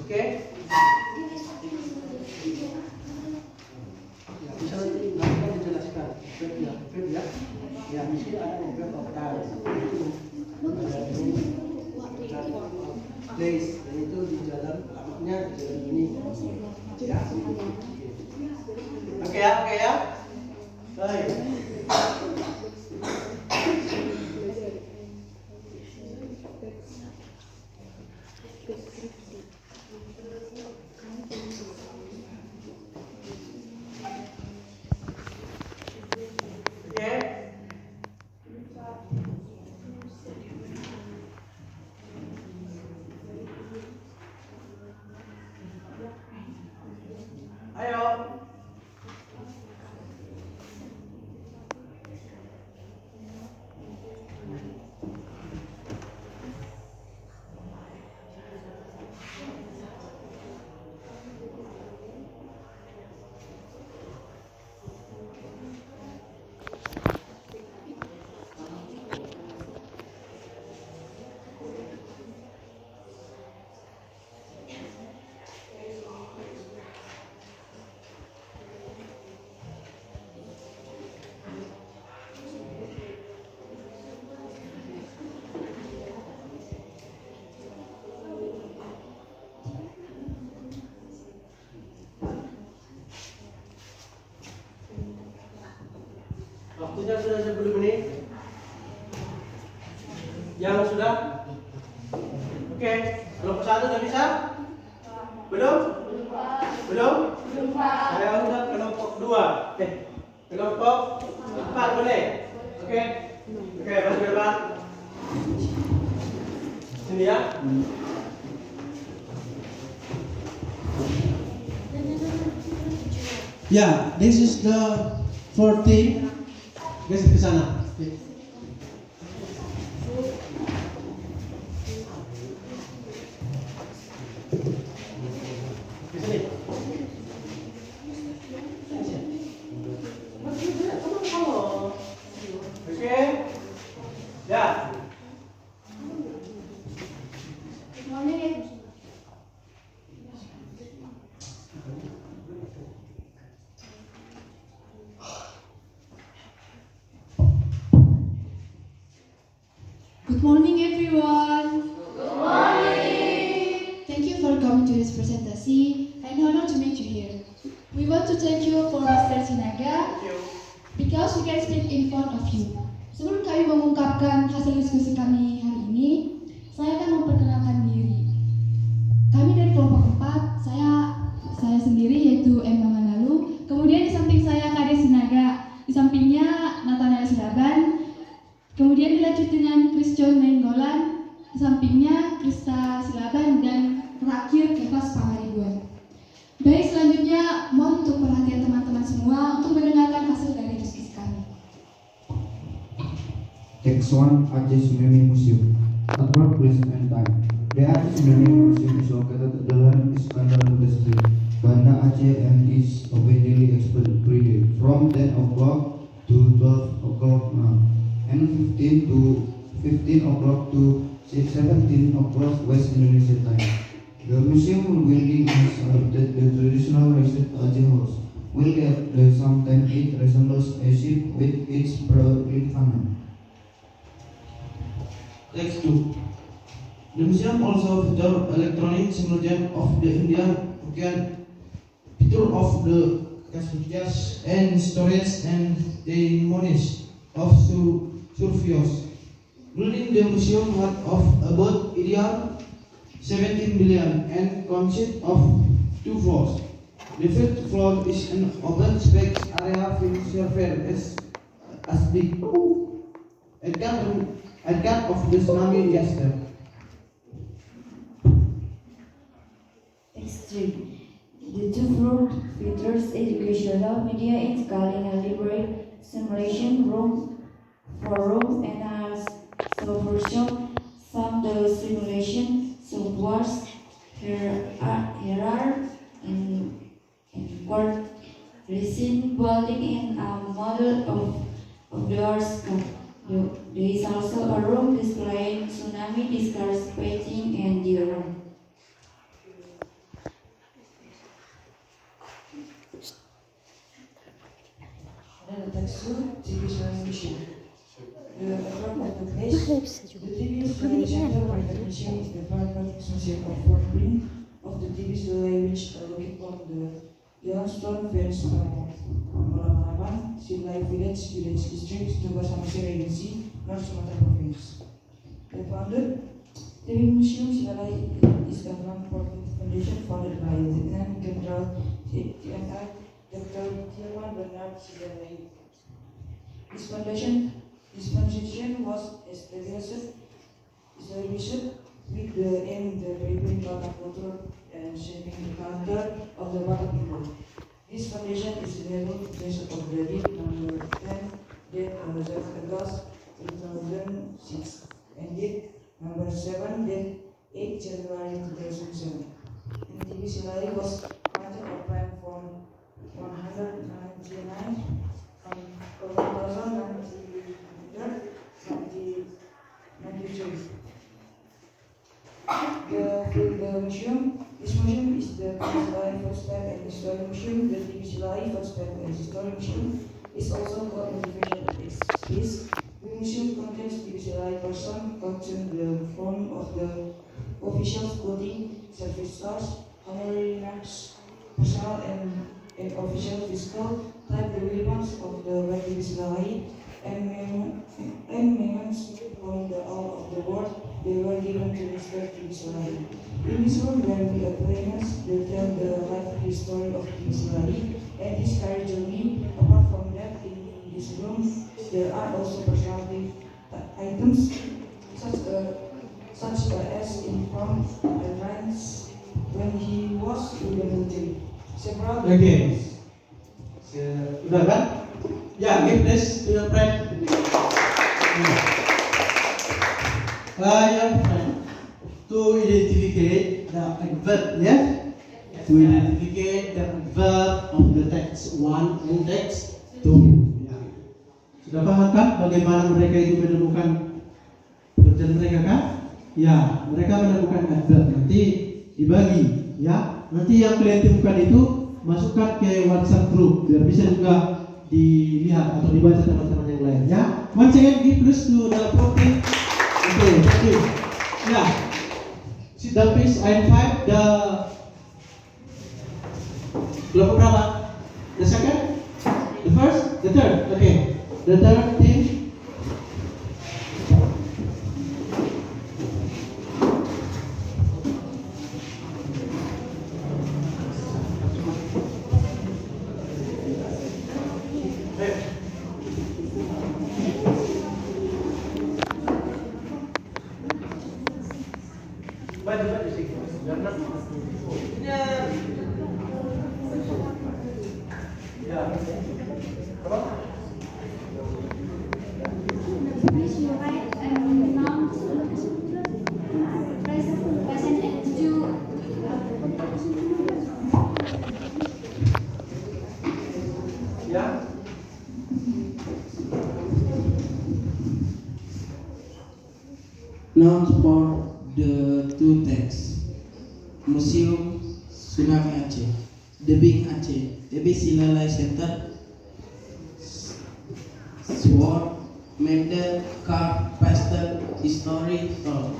Oke. Ya, bisa nanti dijelaskan. Ya. Ya, di sini ada web of time. Place, dan itu di jalan alamatnya di jalan ini. Ya. Oke ya. Baik. Ayo. Waktunya sudah 10 menit. Yang sudah? Oke, kelompok 1 udah bisa? Belum? Belum? Saya udah kelompok 2. Kelompok 4 boleh? Oke, masuk ke depan. Sini ya. Yeah, this is the 14. Guys, ke sana. Good morning, everyone. Good morning. Thank you for coming to this presentation. I'm honored to meet you here. We want to thank you for Master Sinaga because we can speak in front of you. Sebelum kami mengungkapkan hasil diskusi kami hari ini, saya akan memperkenalkan diri. Kami dari kelompok 4, saya sendiri yaitu M. Manganalu. Kemudian di samping saya Kade Sinaga, di sampingnya Nathanael Silaban. Kemudian dilanjut dengan Christian Nainggolan, di sampingnya Krista Silaban, dan terakhir Kevas Pangaribuan. Baik, selanjutnya mohon untuk perhatian teman-teman semua untuk mendengarkan hasil dari diskusi kami. Text 1, Aceh Tsunami Museum. Artwork, place and time. The Aceh Tsunami Museum is located at Jalan Iskandar Muda Street, Banda Aceh, and is open daily except Friday from 10 o'clock to 12 o'clock now, and 15 o'clock to 17 o'clock West Indonesia time. The museum building is the traditional Raised Aceh house. Will get sometimes it resembles a ship with its proudly funnel. Text 2. The museum also features electronic simulation of the Indian Ocean, picture of the casualties and stories and testimonies of survivors. Building the museum had of about area 17 billion and consists of 2 floors. The first floor is an open space area which serves as the archive of the tsunami disaster. Text 3. The 2 floor features educational media including a library, simulation room, forum, and a software shop. Some the simulation softwares here are in court resembling in a model of the Earth's cup. There is also a room displaying tsunami discourse painting and diorama. And the text 2, TV Tsunami Museum. The front of the place, the TV Tsunami Center of the museum is the private museum of Fort Greene of the TV Tsunami, which are located on the Yellowstone Fence Malaman, Silai Village District, Tugas Samosir Agency, North Sumatra Province. The founder, TV Museum Silai is a non-profit foundation founded by Lieutenant General TNI Dr. Tierman Bernard Silai. This foundation was established with the aim of preserving Batak culture and shaping the character of the Batak people. This foundation is labeled based on the deed number 10, date August 2006, and date number 7, date 8 January 2007. And TV Silai was granted a plan from 199 from 1993. This museum is the Silai First Step and History Museum. The TV Silai First Step and History Museum is also called Motivation Space. The museum contains TV Silai person, contains the form of the officials, clothing, service stars, honorary ranks, personal and official physical type, the weapons of the TV Silai, and moments from all of the world, they were given to respect to Israel. In this room there will be a famous, they tell the life history of Israel and this carry journey. Apart from that, in this room there are also personality items such as informed lines when he was in the military. Several Sudah kan? Ya, give this to your friend. Your friend to identify the adverb, yes? To identify the adverb of the text 1 and text 2. Ya. Sudah paham kan bagaimana mereka itu menemukan pekerjaan mereka kan? Ya, mereka menemukan adverb. Nanti dibagi, ya. Nanti yang kalian temukan itu masukkan ke WhatsApp group biar bisa juga dilihat atau dibaca teman-teman yang lain, ya. Once again, give plus to the protein. Okay, thank you. Yeah. Sit down please. I invite the kelompok berapa? The second, the first, the third. Okay, the third team. Note for the two texts: Museum Tsunami Aceh, Tebing Aceh, TB Silalai Center, Sword, Medal, Card, Pastel, History, Tour.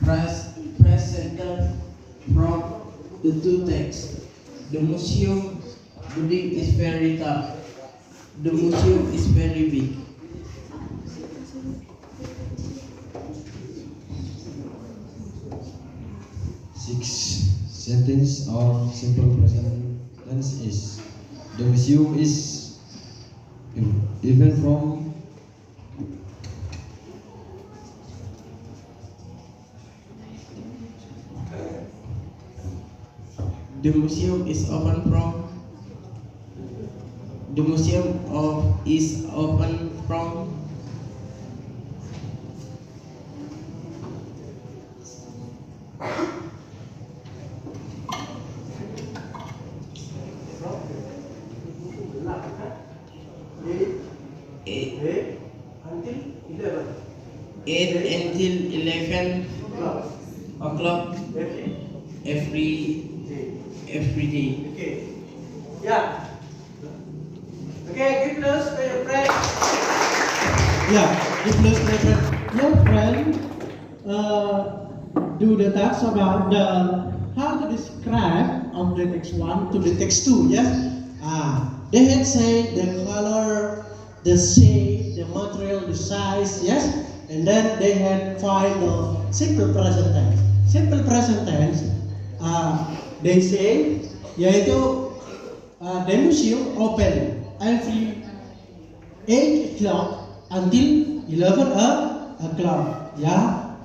Press Center from the two texts. The museum building is very tall. The museum is very big. Sentence or simple present tense is: the museum is even from the museum is open from the museum is open from eight until 11 o'clock every day. Okay. Yeah. Okay, give plus to your friend. Yeah, give plus to your friend. Your friend do the task about the how to describe of the text 1 to the text 2. Yes. They had said the color, the shape, the material, the size. Yes. And then they had find the simple present tense. Simple present tense, they say, yaitu the museum open every 8 o'clock until 11 o'clock. Ya,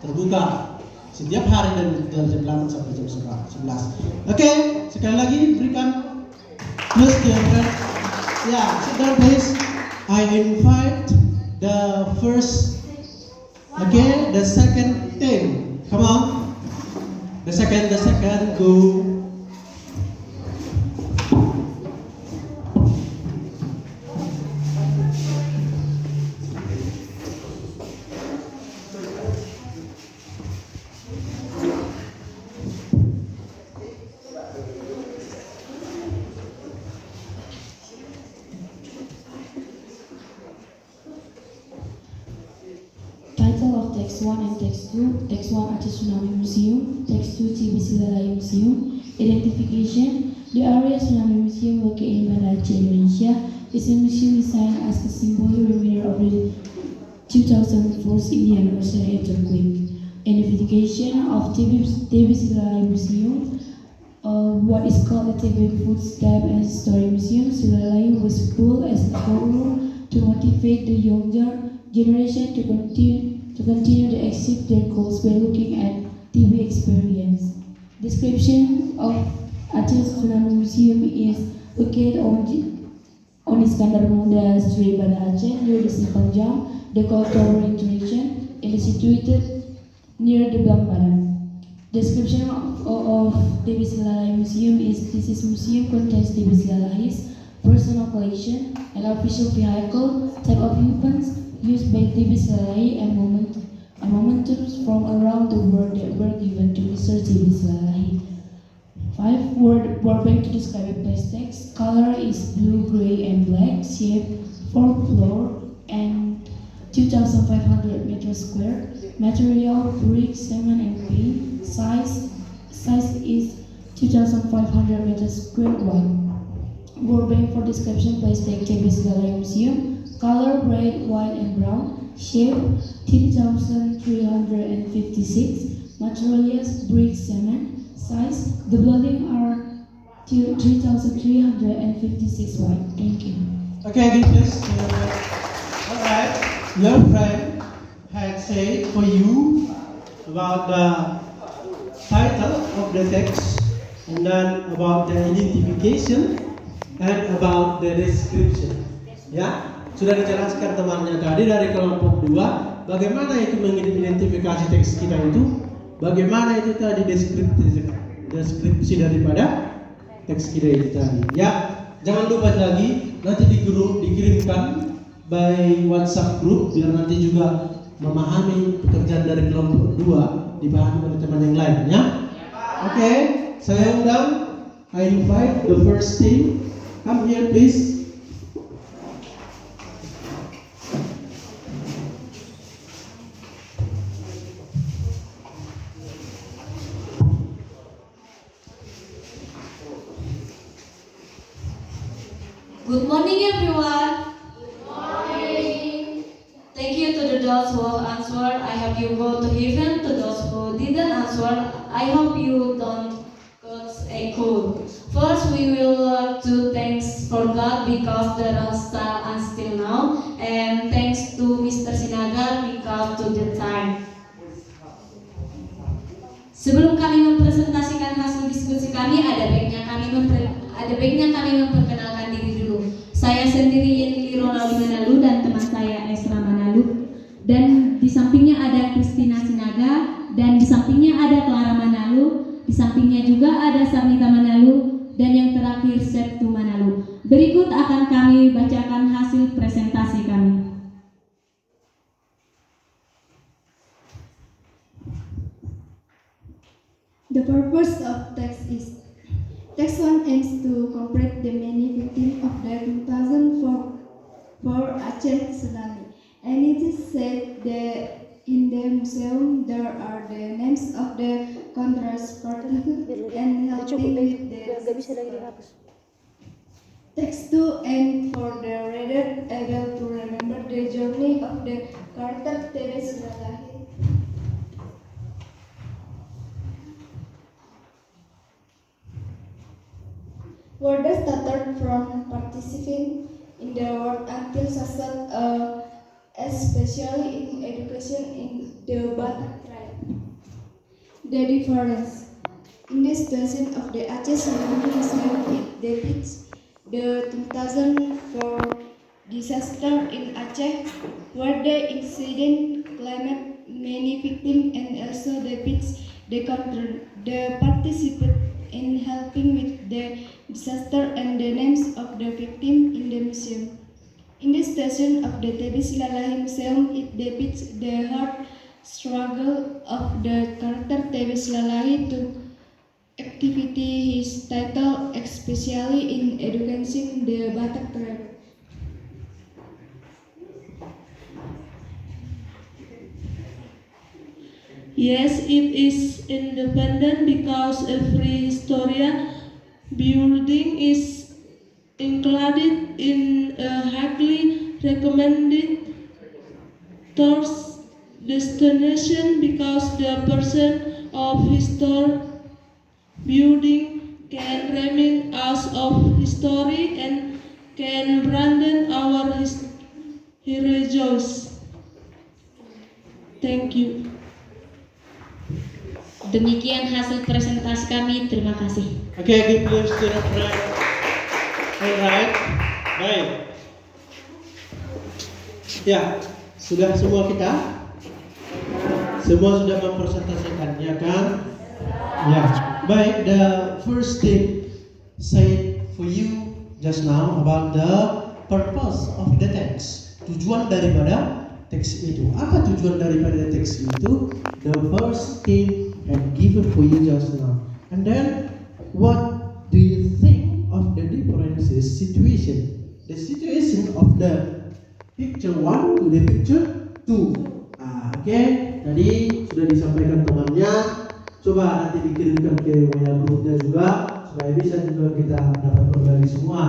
terbuka setiap hari dan jam 8 sampai jam 11. Oke, sekali lagi berikan plus dia friend. Ya, sit down please. I invite the first. Okay, the second team. Come on. The second, go. Title of text 1 and text 2, text 1 Aceh Tsunami Museum, text 2 TB Silalai Museum. Identification: the area Tsunami Museum located in Banda Aceh, Indonesia museum designed as a symbolic reminder of the 2004 Indian anniversary earthquake. And the dedication of Devi Silalai Museum, what is called the Tibet Footstep and History Museum, Silalai was built as a forum to motivate the younger generation to continue to achieve their goals by looking at Tibet experience. Description of Aceh Tsunami Museum is located on Iskandar Muda Street, Banda Aceh, near the Simpang, the cultural region, and is situated near the Bambaran. Description of Dewi Silalai Museum is this museum contains Dewi Silalai's personal collection, an official vehicle, type of weapons used by Dewi Silalai, and momentums from around the world that were given to research Dewi Silalai. 5. Word bank to describe a place text. Color is blue, gray, and black. Shape 4 floor and 2,500 meters square. Material brick, cement, and paint. Size is 2,500 meters square wide. Word bank for description place text Dewi Silalai Museum. Color red, white, and brown. Shape 3,356. Materials brick, cement. Size, the building are 3,356 wide. Thank you. Okay, again, please. Alright, your friend had said for you about the title of the text, and then about the identification, and about the description. Ya, sudah dijelaskan temannya tadi dari kelompok 2, bagaimana itu mengidentifikasi teks kita itu, bagaimana itu tadi deskripsi daripada teks kita itu tadi. Ya, jangan lupa lagi nanti di grup dikirimkan by WhatsApp group biar nanti juga memahami pekerjaan dari kelompok 2 dipahami oleh teman yang lain ya. Oke, saya undang, I invite the first team. Come here please. Good morning, everyone. Good morning. Thank you to those who have answered. I hope you go to heaven. To those who didn't answer, I hope you don't cause a cold. First, we will do thanks for God because the round start until now, and thanks to Mr. Sinaga because to the time. Sebelum kami mempresentasikan hasil diskusi kami, ada baiknya kami memperkenalkan diri dulu. Saya sendiri Yeni Ronaldi Manalu dan teman saya Esra Manalu. Dan di sampingnya ada Kristina Sinaga, dan di sampingnya ada Clara Manalu, di sampingnya juga ada Sarnita Manalu, dan yang terakhir Septu Manalu. Berikut akan kami bacakan hasil presentasi kami. The purpose of text is Text 1 aims to commemorate the many victims of the 2004 Aceh tsunami, and it is said that in the museum there are the names of the contractors and helping with the Text 2 aims for the reader able to remember the journey of the character Dewi Silalai. Warders started from participating in the work until success, especially in education in the Batak tribe. The difference in the situation of the Aceh tsunami museum depicts the 2004 disaster in Aceh, where the incident claimed many victims, and also depicts the participants in helping with the disaster and the names of the victims in the museum. In the station of the Dewi Silalai Museum, it depicts the hard struggle of the character Dewi Silalai to activity his title, especially in educating the Batak tribe. Yes, it is independent because every historian building is included in a highly recommended tourist destination because the person of historic building can remind us of history and can broaden our heritage. Thank you. Demikian hasil presentasi kami. Terima kasih. Okay, give please to the friend. Alright, baik. Ya, sudah semua kita? Semua sudah mempresentasikan, ya kan? Ya, baik. The first tip said for you just now about the purpose of the text. Tujuan daripada teks itu. Apa tujuan daripada teks itu? The first tip and given for you just now. And then, what do you think of the differences situation? The situation of the picture 1 to the picture 2. Oke, tadi sudah disampaikan temannya. Coba nanti dikirimkan ke WA grupnya juga supaya bisa juga kita dapat berbagi semua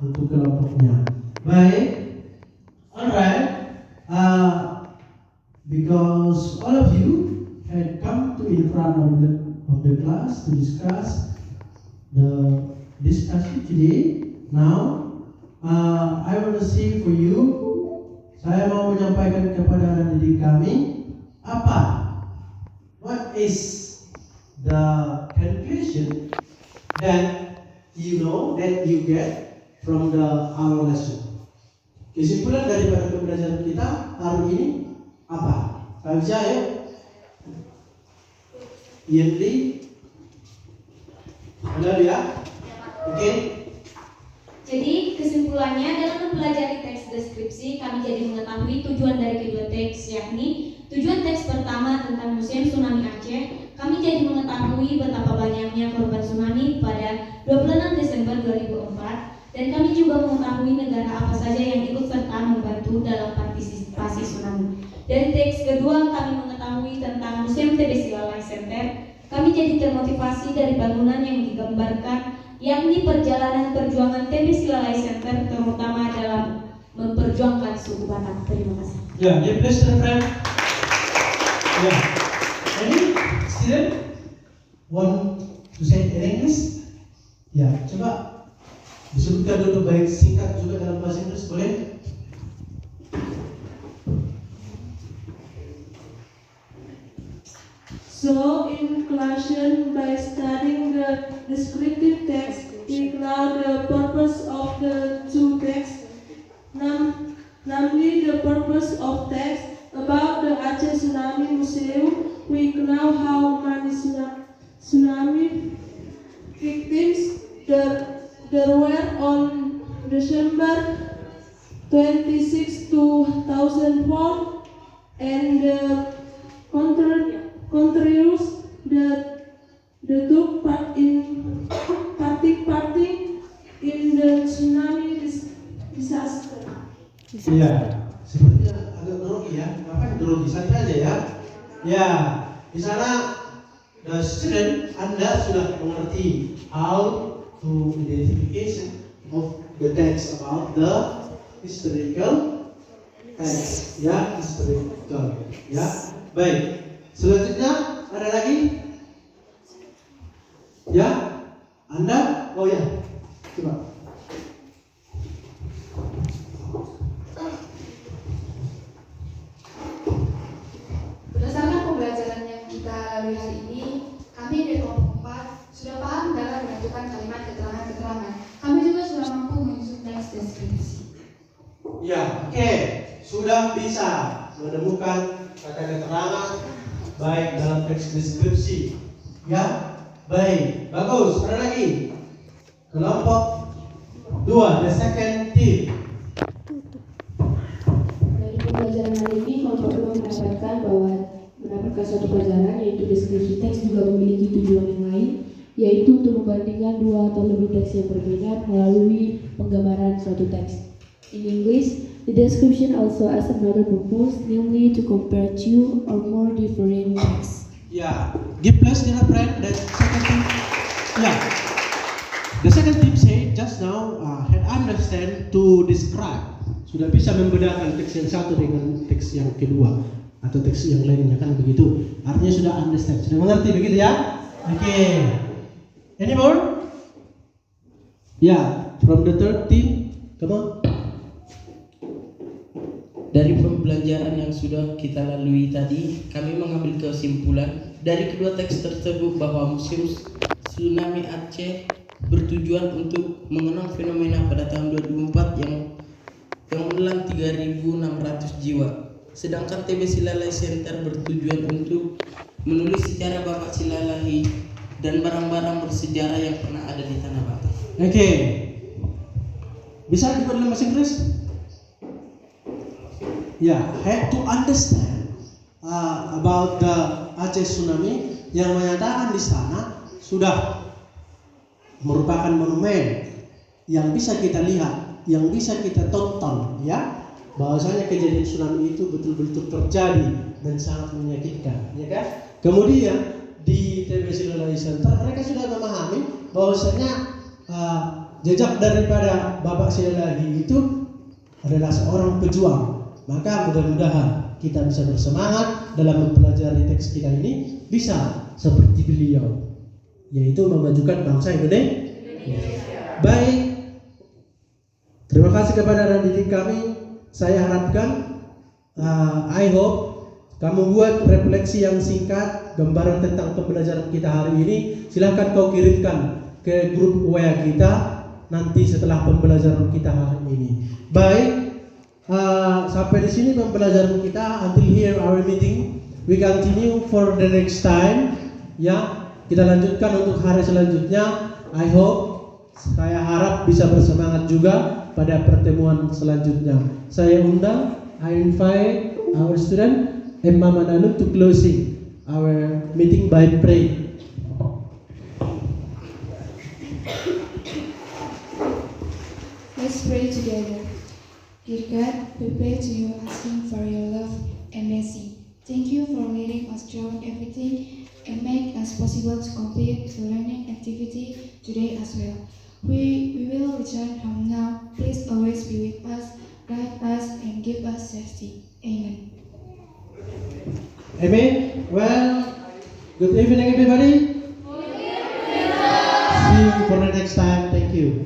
untuk kelompoknya. Baik, alright. Because all of you had come to in front of the class to discuss the discussion today. Now, I want to say for you, saya mau menyampaikan kepada didik kami what is the conclusion that you know that you get from our lesson. Kesimpulan daripada pembelajaran kita hari ini apa? Kalau bisa ya. Yendri, ada ya? Oke. Jadi kesimpulannya dalam mempelajari teks deskripsi kami jadi mengetahui tujuan dari kedua teks, yakni tujuan teks pertama tentang Museum Tsunami Aceh. Kami jadi mengetahui betapa banyaknya korban tsunami pada 26 Desember 2004 dan kami juga mengetahui negara apa saja yang ikut serta membantu dalam partisipasi tsunami. Dari teks kedua kami mengetahui tentang Museum TBC Lalai Center. Kami jadi termotivasi dari bangunan yang digambarkan, yakni perjalanan perjuangan TBC Lalai Center terutama dalam memperjuangkan suku Batak. Terima kasih. Ya, yeah, please friend. Ya, any student want to say in English? Ya, coba disebutkan dulu baik singkat juga dalam bahasa Inggris, boleh? So, in conclusion, by studying the descriptive text, we know the purpose of the two texts, namely the purpose of text about the Aceh Tsunami Museum. We know how many tsunami victims there were on December 26, 2004, and the countries that took part in the tsunami disaster. Iya, sepertinya agak grogi ya. Apa grogi? Santai aja ya. Ya, di sana the student Anda sudah mengerti how to identification of the text about the historical text. Ya, historical. Ya, baik. Selanjutnya ada lagi? Ya, Anda? Oh ya, coba. Berdasarkan pembelajaran yang kita lalui hari ini, kami dari kelompok 4 sudah paham dalam menentukan kalimat keterangan-keterangan. Kami juga sudah mampu menyusun teks deskripsi. Ya, oke. Sudah bisa menemukan kata keterangan baik dalam teks deskripsi. Ya, baik, bagus. Ada lagi? Kelompok 2, the second tip. Dari pembelajaran hari ini, kelompok 2 mendapatkan suatu pelajaran, yaitu deskripsi teks juga memiliki tujuan yang lain, yaitu untuk membandingkan dua atau lebih teks yang berbeda melalui penggambaran suatu teks. In English, the description also has another purpose, namely to compare two or more different texts. Yeah, give place to the friend. The second tip. Yeah, the second tip said just now. Had I understand to describe. Sudah bisa membedakan teks yang satu dengan teks yang kedua atau teks yang lainnya, kan begitu. Artinya sudah understand, sudah mengerti begitu ya? Oke. Any more? Yeah, from the third team, come on. Dari pembelajaran yang sudah kita lalui tadi, kami mengambil kesimpulan dari kedua teks tersebut bahwa Museum Tsunami Aceh bertujuan untuk mengenang fenomena pada tahun 2004 yang menelan 3.600 jiwa. Sedangkan TB Silalahi Center bertujuan untuk menulis sejarah Bapak Silalahi dan barang-barang bersejarah yang pernah ada di Tanah Batak. Oke. Bisa dibuat dalam bahasa Inggris? Yeah, had to understand about the Aceh tsunami yang menyatakan di sana sudah merupakan monumen yang bisa kita lihat, yang bisa kita tonton, ya, bahwasanya kejadian tsunami itu betul-betul terjadi dan sangat menyakitkan, ya kan? Kemudian di TB Silalahi Center mereka sudah memahami bahwasanya jejak daripada Bapak Silalahi itu adalah seorang pejuang. Maka mudah-mudahan kita bisa bersemangat dalam mempelajari teks kita ini, bisa seperti beliau, yaitu memajukan bangsa Indonesia. Baik, terima kasih kepada anak didik kami. Saya harapkan, I hope kamu buat refleksi yang singkat, gambaran tentang pembelajaran kita hari ini. Silahkan kau kirimkan ke grup WA kita nanti setelah pembelajaran kita hari ini. Baik. Sampai di sini pembelajaran kita. Until here our meeting. We continue for the next time. Ya, kita lanjutkan untuk hari selanjutnya. I hope, saya harap bisa bersemangat juga pada pertemuan selanjutnya. Saya undang, I invite our student Emma Manaluk to closing our meeting by prayer. Let's pray together. Dear God, we pray to you asking for your love and mercy. Thank you for leading us through everything and make us possible to complete the learning activity today as well. We will return home now. Please always be with us, guide us, and give us safety. Amen. Amen. Well, good evening everybody. See you for the next time. Thank you.